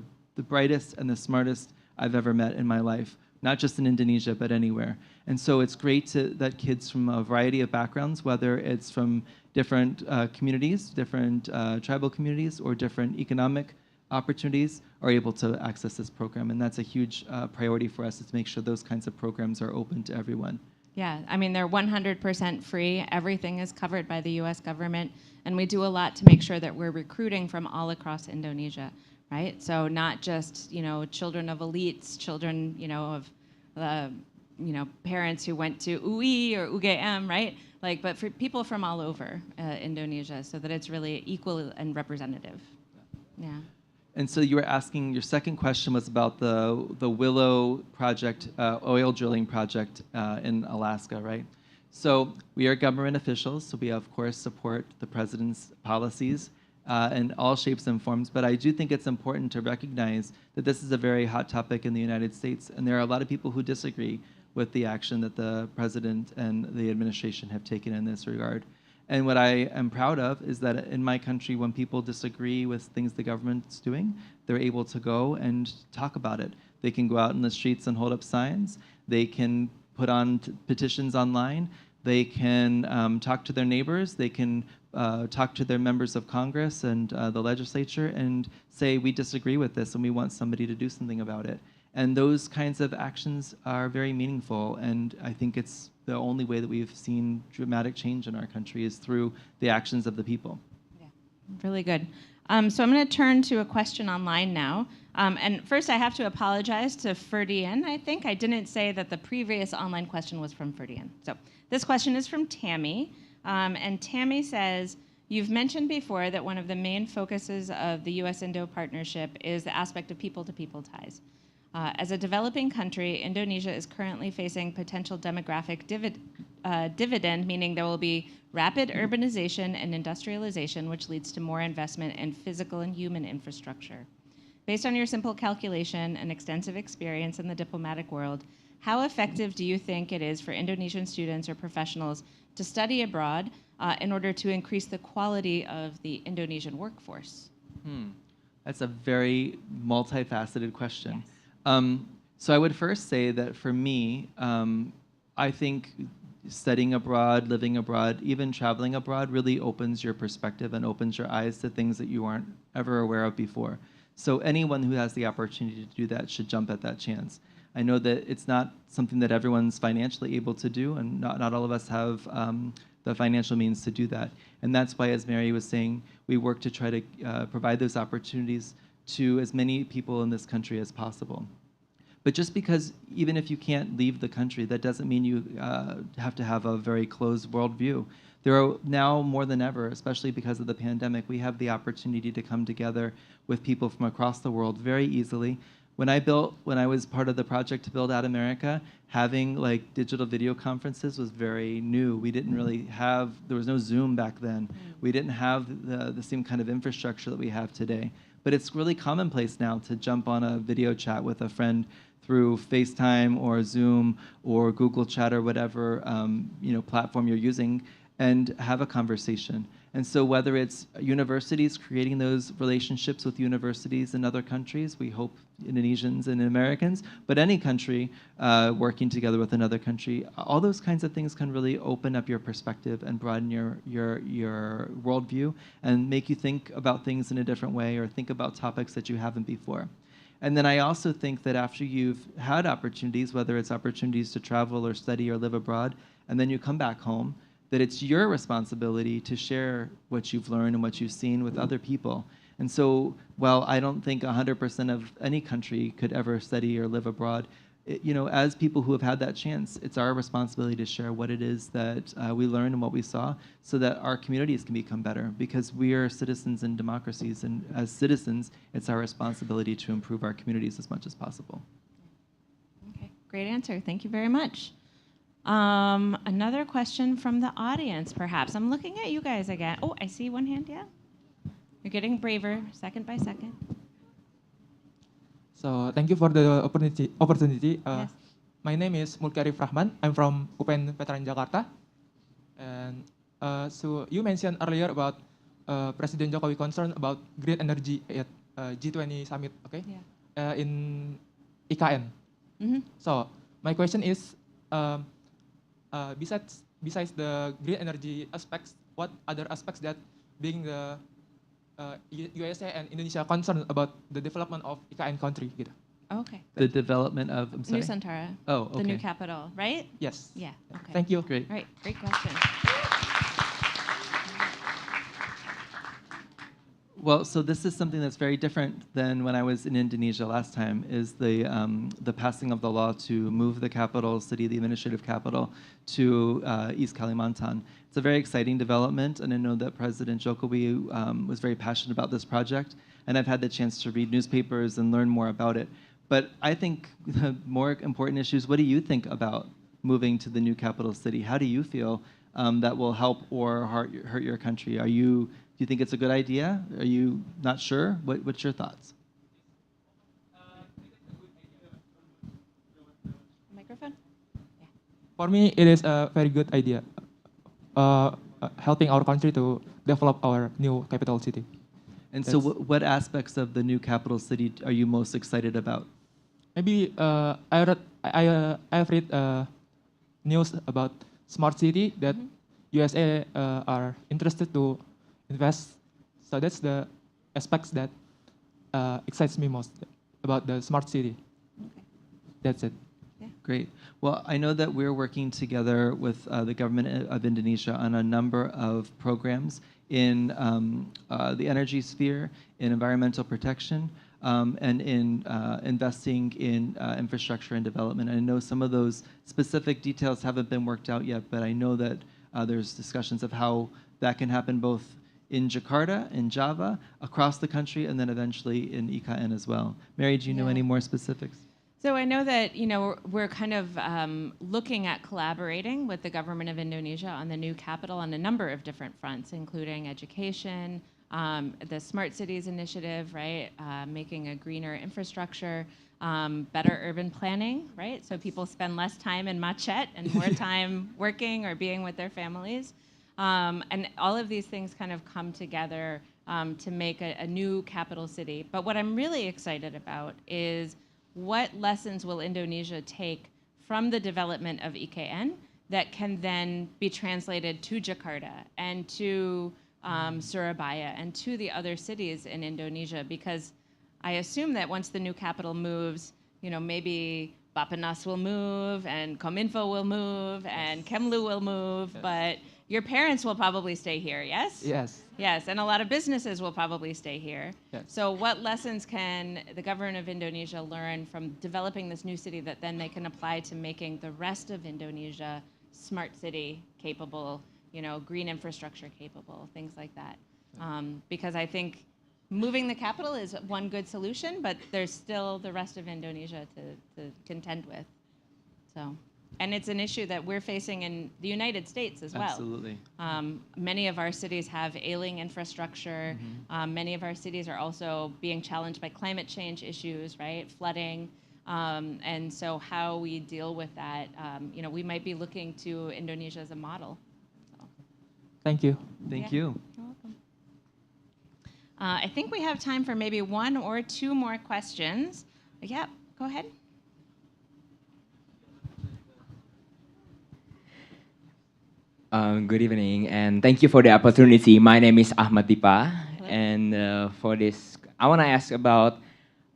Speaker 4: brightest and the smartest I've ever met in my life, not just in Indonesia, but anywhere. And so it's great that kids from a variety of backgrounds, whether it's from different communities, different tribal communities, or different economic opportunities, are able to access this program. And that's a huge priority for us, is to make sure those kinds of programs are open to everyone.
Speaker 3: Yeah, I mean, they're 100% free. Everything is covered by the U.S. government. And we do a lot to make sure that we're recruiting from all across Indonesia, right? So not just, children of elites, children, of parents who went to UI or UGM, right? But for people from all over Indonesia, so that it's really equal and representative. Yeah.
Speaker 4: And so you were asking, your second question was about the Willow project, oil drilling project in Alaska, right? So we are government officials, so we of course support the president's policies in all shapes and forms, but I do think it's important to recognize that this is a very hot topic in the United States, and there are a lot of people who disagree with the action that the president and the administration have taken in this regard. And what I am proud of is that in my country, when people disagree with things the government's doing, they're able to go and talk about it. They can go out in the streets and hold up signs. They can put on petitions online. They can talk to their neighbors. They can talk to their members of Congress and the legislature and say, we disagree with this and we want somebody to do something about it. And those kinds of actions are very meaningful, and I think it's the only way that we've seen dramatic change in our country is through the actions of the people.
Speaker 3: Yeah, really good. So I'm going to turn to a question online now. And first, I have to apologize to Ferdian. I think I didn't say that the previous online question was from Ferdian. So this question is from Tammy. And Tammy says, you've mentioned before that one of the main focuses of the U.S.-Indo partnership is the aspect of people-to-people ties. As a developing country, Indonesia is currently facing potential demographic dividend, meaning there will be rapid urbanization and industrialization, which leads to more investment in physical and human infrastructure. Based on your simple calculation and extensive experience in the diplomatic world, how effective do you think it is for Indonesian students or professionals to study abroad in order to increase the quality of the Indonesian workforce?
Speaker 4: That's a very multifaceted question.
Speaker 3: Yes.
Speaker 4: So I would first say that for me, I think studying abroad, living abroad, even traveling abroad really opens your perspective and opens your eyes to things that you aren't ever aware of before. So anyone who has the opportunity to do that should jump at that chance. I know that it's not something that everyone's financially able to do, and not all of us have the financial means to do that. And that's why, as Mary was saying, we work to try to provide those opportunities to as many people in this country as possible. But just because, even if you can't leave the country, that doesn't mean you have to have a very closed worldview. There are now more than ever, especially because of the pandemic, we have the opportunity to come together with people from across the world very easily. When I was part of the project to build Out America, having like digital video conferences was very new. We didn't really have, there was no Zoom back then. We didn't have the same kind of infrastructure that we have today. But it's really commonplace now to jump on a video chat with a friend through FaceTime or Zoom or Google Chat or whatever platform you're using, and have a conversation. And so whether it's universities creating those relationships with universities in other countries, we hope Indonesians and Americans, but any country working together with another country, all those kinds of things can really open up your perspective and broaden your worldview and make you think about things in a different way or think about topics that you haven't before. And then I also think that after you've had opportunities, whether it's opportunities to travel or study or live abroad, and then you come back home, that it's your responsibility to share what you've learned and what you've seen with other people. And so, while I don't think 100% of any country could ever study or live abroad, as people who have had that chance, it's our responsibility to share what it is that we learned and what we saw so that our communities can become better, because we are citizens in democracies, and as citizens, it's our responsibility to improve our communities as much as possible.
Speaker 3: Okay, great answer. Thank you very much. Another question from the audience, perhaps. I'm looking at you guys again. Oh, I see one hand, yeah? You're getting braver, second by second.
Speaker 11: So thank you for the opportunity.
Speaker 3: Yes.
Speaker 11: My name is Mulkarif Rahman. I'm from UPN Veteran Jakarta. And so you mentioned earlier about President Jokowi concern about green energy at G20 summit, okay?
Speaker 3: Yeah.
Speaker 11: In IKN.
Speaker 3: Mm-hmm.
Speaker 11: So my question is, besides the green energy aspects, what other aspects that being the USA and Indonesia concerned about the development of IKN country? Gitu.
Speaker 3: Okay.
Speaker 4: The development of, I'm sorry?
Speaker 3: Nusantara.
Speaker 4: Oh, okay.
Speaker 3: The new capital, right?
Speaker 11: Yes.
Speaker 3: Yeah. Okay.
Speaker 11: Thank you.
Speaker 4: Great.
Speaker 3: All right. Great question.
Speaker 4: Well, so this is something that's very different than when I was in Indonesia last time, is the passing of the law to move the capital city, the administrative capital, to East Kalimantan. It's a very exciting development, and I know that President Jokowi was very passionate about this project, and I've had the chance to read newspapers and learn more about it. But I think the more important issue is, what do you think about moving to the new capital city? How do you feel that will help or hurt your country? Do you think it's a good idea? Are you not sure? What's your thoughts?
Speaker 3: Microphone? Yeah.
Speaker 11: For me, it is a very good idea, helping our country to develop our new capital city.
Speaker 4: And so what aspects of the new capital city are you most excited about?
Speaker 11: Maybe I've read news about smart city that USA are interested to invest. So that's the aspects that excites me most about the smart city.
Speaker 3: Okay.
Speaker 11: That's it.
Speaker 3: Yeah.
Speaker 4: Great. Well, I know that we're working together with the government of Indonesia on a number of programs in the energy sphere, in environmental protection, and in investing in infrastructure and development. I know some of those specific details haven't been worked out yet, but I know that there's discussions of how that can happen both in Jakarta, in Java, across the country, and then eventually in IKN as well. Mary, do you know any more specifics?
Speaker 3: So I know that we're kind of looking at collaborating with the government of Indonesia on the new capital on a number of different fronts, including education, the Smart Cities initiative, right? Making a greener infrastructure, better urban planning, right? So people spend less time in macet and more time working or being with their families. And all of these things kind of come together to make a new capital city. But what I'm really excited about is what lessons will Indonesia take from the development of IKN that can then be translated to Jakarta and to Surabaya and to the other cities in Indonesia? Because I assume that once the new capital moves, maybe Bappenas will move and Kominfo will move and Kemlu will move, but your parents will probably stay here, yes?
Speaker 11: Yes.
Speaker 3: Yes, and a lot of businesses will probably stay here.
Speaker 11: Yes.
Speaker 3: So what lessons can the government of Indonesia learn from developing this new city that then they can apply to making the rest of Indonesia smart city capable, green infrastructure capable, things like that? Because I think moving the capital is one good solution, but there's still the rest of Indonesia to contend with. So. And it's an issue that we're facing in the United States as well.
Speaker 4: Absolutely.
Speaker 3: Many of our cities have ailing infrastructure. Many of our cities are also being challenged by climate change issues, right? Flooding. And so how we deal with that, we might be looking to Indonesia as a model. So.
Speaker 11: Thank you.
Speaker 4: Thank you.
Speaker 3: You're welcome. I think we have time for maybe one or two more questions. Yeah, go ahead.
Speaker 12: Good evening, and thank you for the opportunity. My name is Ahmad Dipa, and for this, I want to ask about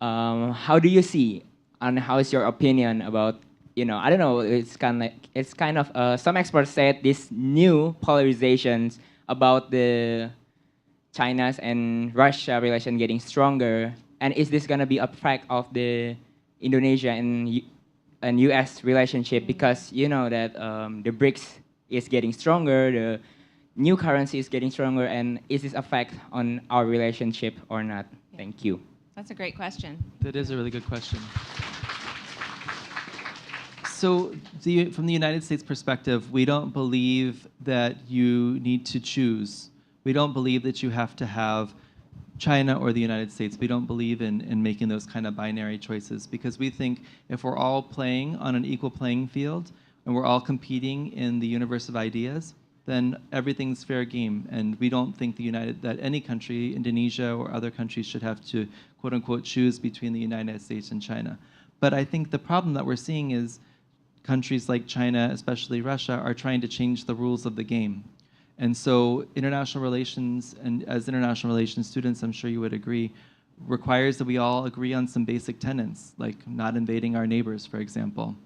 Speaker 12: how do you see and how is your opinion about, I don't know, it's kind of some experts said this new polarizations about the China's and Russia relation getting stronger, and is this going to be a effect of the Indonesia and U.S. relationship, because that the BRICS is getting stronger, the new currency is getting stronger, and is this affect on our relationship or not? Thank you.
Speaker 3: That's a great question.
Speaker 4: That is a really good question. So from the United States perspective, we don't believe that you need to choose. We don't believe that you have to have China or the United States. We don't believe in making those kind of binary choices, because we think if we're all playing on an equal playing field and we're all competing in the universe of ideas, then everything's fair game. And we don't think that any country, Indonesia or other countries, should have to, quote unquote, choose between the United States and China. But I think the problem that we're seeing is countries like China, especially Russia, are trying to change the rules of the game. And so international relations, and as international relations students, I'm sure you would agree, requires that we all agree on some basic tenets, like not invading our neighbors, for example.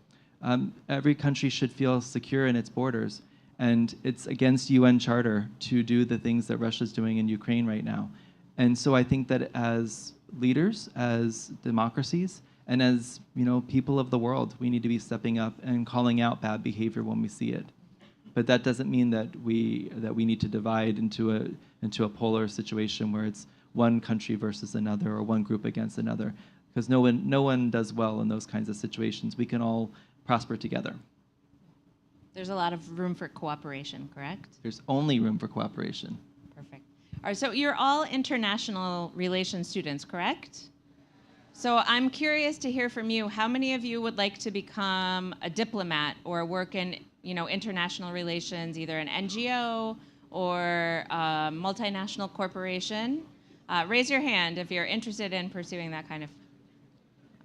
Speaker 4: Every country should feel secure in its borders, and it's against UN Charter to do the things that Russia's doing in Ukraine right now. And so I think that as leaders, as democracies, and as people of the world, we need to be stepping up and calling out bad behavior when we see it. But that doesn't mean that we need to divide into a polar situation where it's one country versus another or one group against another, because no one does well in those kinds of situations. We can all prosper together.
Speaker 3: There's a lot of room for cooperation, correct?
Speaker 4: There's only room for cooperation.
Speaker 3: Perfect. All right, so you're all international relations students, correct? So I'm curious to hear from you, how many of you would like to become a diplomat or work in international relations, either an NGO or a multinational corporation? Raise your hand if you're interested in pursuing that kind of.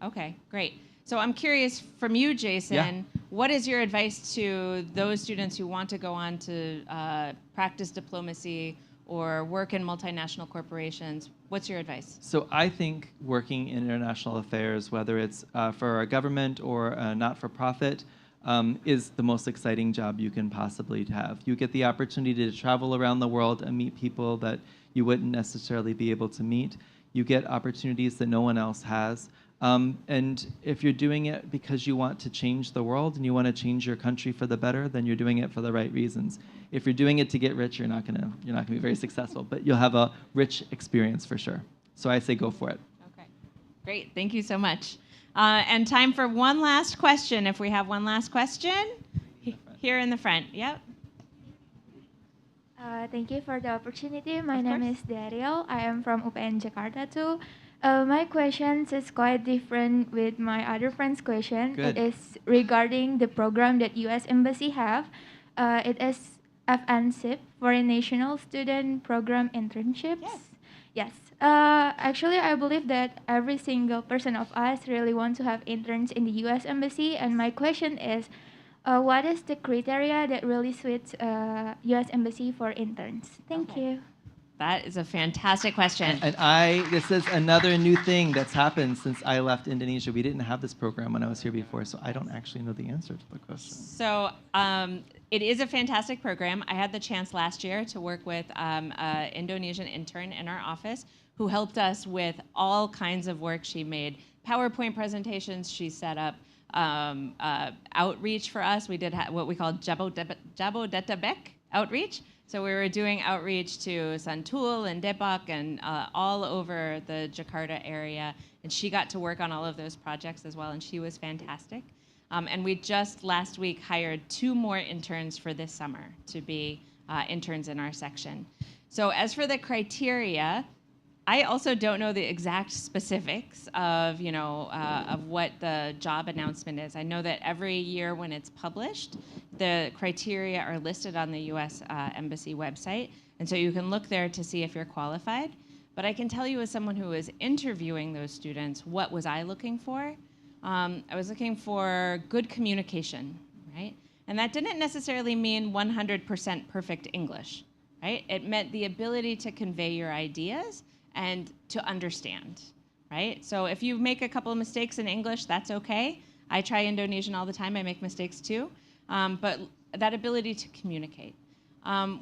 Speaker 3: Okay, great. So I'm curious from you, Jason, what is your advice to those students who want to go on to practice diplomacy or work in multinational corporations? What's your advice?
Speaker 4: So I think working in international affairs, whether it's for a government or a not-for-profit, is the most exciting job you can possibly have. You get the opportunity to travel around the world and meet people that you wouldn't necessarily be able to meet. you get opportunities that no one else has. And if you're doing it because you want to change the world and you want to change your country for the better, then you're doing it for the right reasons. If you're doing it to get rich, you're not gonna be very successful, but you'll have a rich experience for sure. So I say go for it.
Speaker 3: Okay, great. Thank you so much. And time for one last question. If we have one last question, here in the front. Yep.
Speaker 13: Thank you for the opportunity. My name is Daryl. I am from UPN Jakarta too. My question is quite different with my other friend's question.
Speaker 4: Good.
Speaker 13: It is regarding the program that U.S. Embassy have. It is FNSIP, Foreign National Student Program Internships. Yes. Actually, I believe that every single person of us really want to have interns in the U.S. Embassy. And my question is, what is the criteria that really suits U.S. Embassy for interns? Thank you.
Speaker 3: That is a fantastic question.
Speaker 4: And this is another new thing that's happened since I left Indonesia. We didn't have this program when I was here before, so I don't actually know the answer to the question.
Speaker 3: So it is a fantastic program. I had the chance last year to work with an Indonesian intern in our office who helped us with all kinds of work. She made PowerPoint presentations. She set up outreach for us. We did what we call Jabodetabek outreach. So we were doing outreach to Santul and Depok and all over the Jakarta area. And she got to work on all of those projects as well, and she was fantastic. And we just last week hired 2 more interns for this summer to be interns in our section. So as for the criteria, I also don't know the exact specifics of, of what the job announcement is. I know that every year when it's published, the criteria are listed on the U.S. Embassy website, and so you can look there to see if you're qualified. But I can tell you as someone who was interviewing those students, what was I looking for? I was looking for good communication, right? And that didn't necessarily mean 100% perfect English, right? It meant the ability to convey your ideas and to understand, right? So if you make a couple of mistakes in English, that's okay. I try Indonesian all the time. I make mistakes too. But that ability to communicate.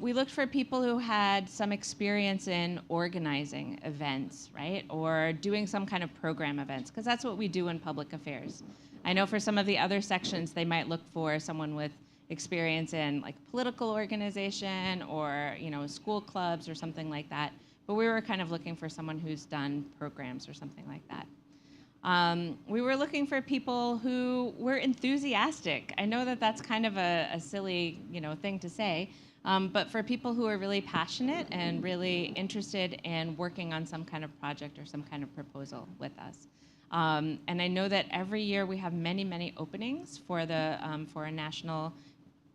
Speaker 3: We looked for people who had some experience in organizing events, right? Or doing some kind of program events, because that's what we do in public affairs. I know for some of the other sections, they might look for someone with experience in like political organization or school clubs or something like that. But we were kind of looking for someone who's done programs or something like that. We were looking for people who were enthusiastic. I know that that's kind of a silly thing to say, but for people who are really passionate and really interested in working on some kind of project or some kind of proposal with us. And I know that every year we have many, many openings for the for a national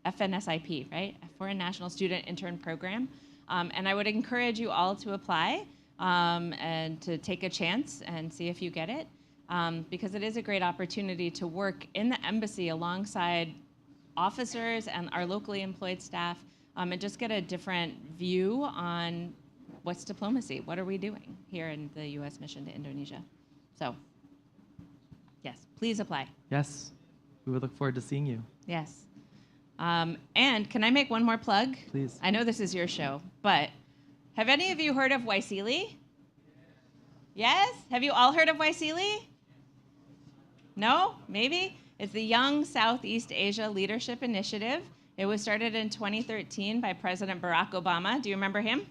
Speaker 3: FNSIP, right? For a national student intern program. And I would encourage you all to apply and to take a chance and see if you get it, because it is a great opportunity to work in the embassy alongside officers and our locally employed staff and just get a different view on what's diplomacy, what are we doing here in the U.S. mission to Indonesia. So, yes, please apply.
Speaker 4: Yes, we would look forward to seeing you.
Speaker 3: Yes. And can I make one more plug?
Speaker 4: Please.
Speaker 3: I know this is your show, but have any of you heard of Waisili? Yes? Have you all heard of Waisili? No? Maybe? It's the Young Southeast Asia Leadership Initiative. It was started in 2013 by President Barack Obama. Do you remember him?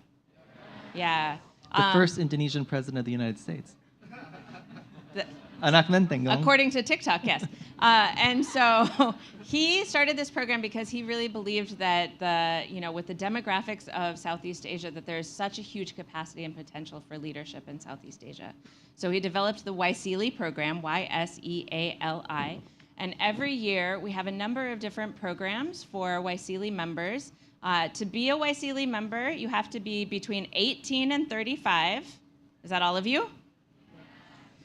Speaker 3: Yeah.
Speaker 4: The first Indonesian president of the United States. Anak menteng.
Speaker 3: According to TikTok, yes. And so he started this program because he really believed that with the demographics of Southeast Asia, that there's such a huge capacity and potential for leadership in Southeast Asia. So he developed the Waisili program, YSEALI. And every year we have a number of different programs for Waisili members. To be a Waisili member, you have to be between 18 and 35. Is that all of you?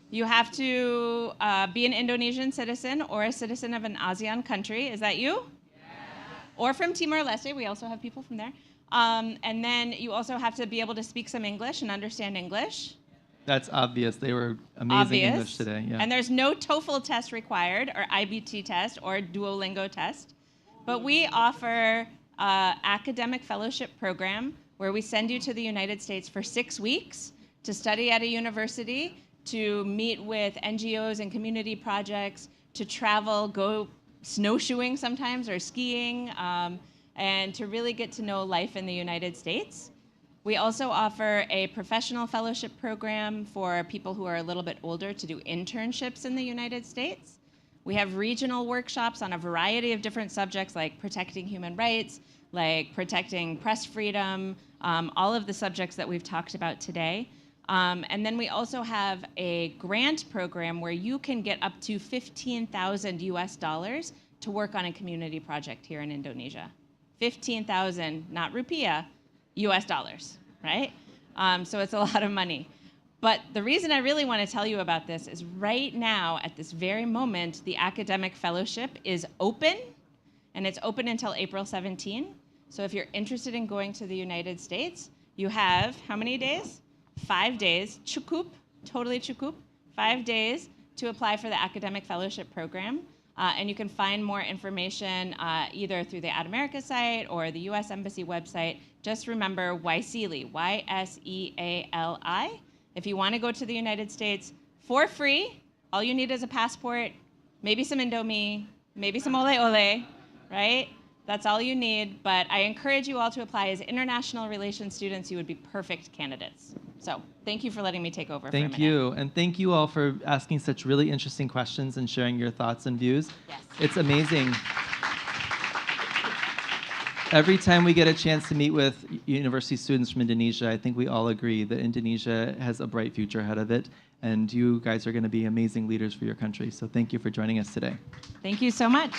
Speaker 3: You have to be an Indonesian citizen or a citizen of an ASEAN country. Is that you? Yeah. Or from Timor-Leste. We also have people from there. And then you also have to be able to speak some English and understand English.
Speaker 4: That's obvious. They were amazing English today. Yeah.
Speaker 3: And there's no TOEFL test required or IBT test or Duolingo test. But we offer academic fellowship program where we send you to the United States for 6 weeks to study at a university, to meet with NGOs and community projects, to travel, go snowshoeing sometimes or skiing, and to really get to know life in the United States. We also offer a professional fellowship program for people who are a little bit older to do internships in the United States. We have regional workshops on a variety of different subjects like protecting human rights, like protecting press freedom, all of the subjects that we've talked about today. And then we also have a grant program where you can get up to $15,000 US to work on a community project here in Indonesia. 15,000, not rupiah, US dollars, right? So it's a lot of money. But the reason I really want to tell you about this is right now, at this very moment, the academic fellowship is open, and it's open until April 17. So if you're interested in going to the United States, you have how many days? 5 days, cukup, totally cukup, 5 days to apply for the academic fellowship program. And you can find more information either through the Ad America site or the U.S. Embassy website. Just remember YSEALI, Y-S-E-A-L-I. If you want to go to the United States for free, all you need is a passport, maybe some Indomie, maybe some ole ole, right? That's all you need. But I encourage you all to apply as international relations students. You would be perfect candidates. So thank you for letting me take over for a minute.
Speaker 4: Thank you. And thank you all for asking such really interesting questions and sharing your thoughts and views.
Speaker 3: Yes.
Speaker 4: It's amazing. Every time we get a chance to meet with university students from Indonesia, I think we all agree that Indonesia has a bright future ahead of it. And you guys are going to be amazing leaders for your country. So thank you for joining us today.
Speaker 3: Thank you so much.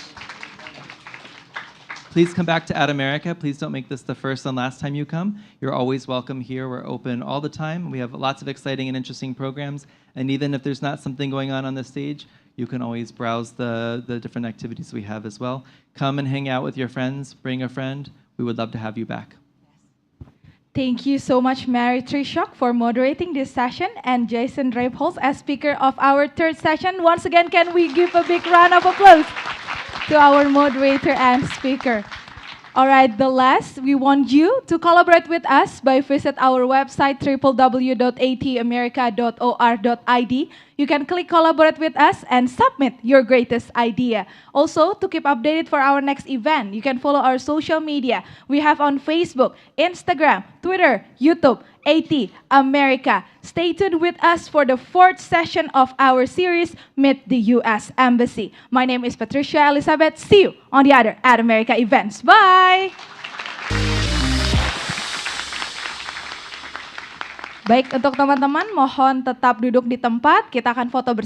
Speaker 4: Please come back to Ad America. Please don't make this the first and last time you come. You're always welcome here. We're open all the time. We have lots of exciting and interesting programs. And even if there's not something going on the stage, you can always browse the different activities we have as well. Come and hang out with your friends. Bring a friend. We would love to have you back.
Speaker 2: Thank you so much, Mary Trishok, for moderating this session, and Jason Rebholz as speaker of our third session. Once again, can we give a big round of applause to our moderator and speaker? All right, the last, we want you to collaborate with us by visit our website, www.atamerica.or.id. You can click collaborate with us and submit your greatest idea. Also, to keep updated for our next event, you can follow our social media. We have on Facebook, Instagram, Twitter, YouTube, AT America. Stay tuned with us for the fourth session of our series, Meet the U.S. Embassy. My name is Patricia Elizabeth. See you on the other Ad America events. Bye! Baik, untuk teman-teman, mohon tetap duduk di tempat. Kita akan foto bersama.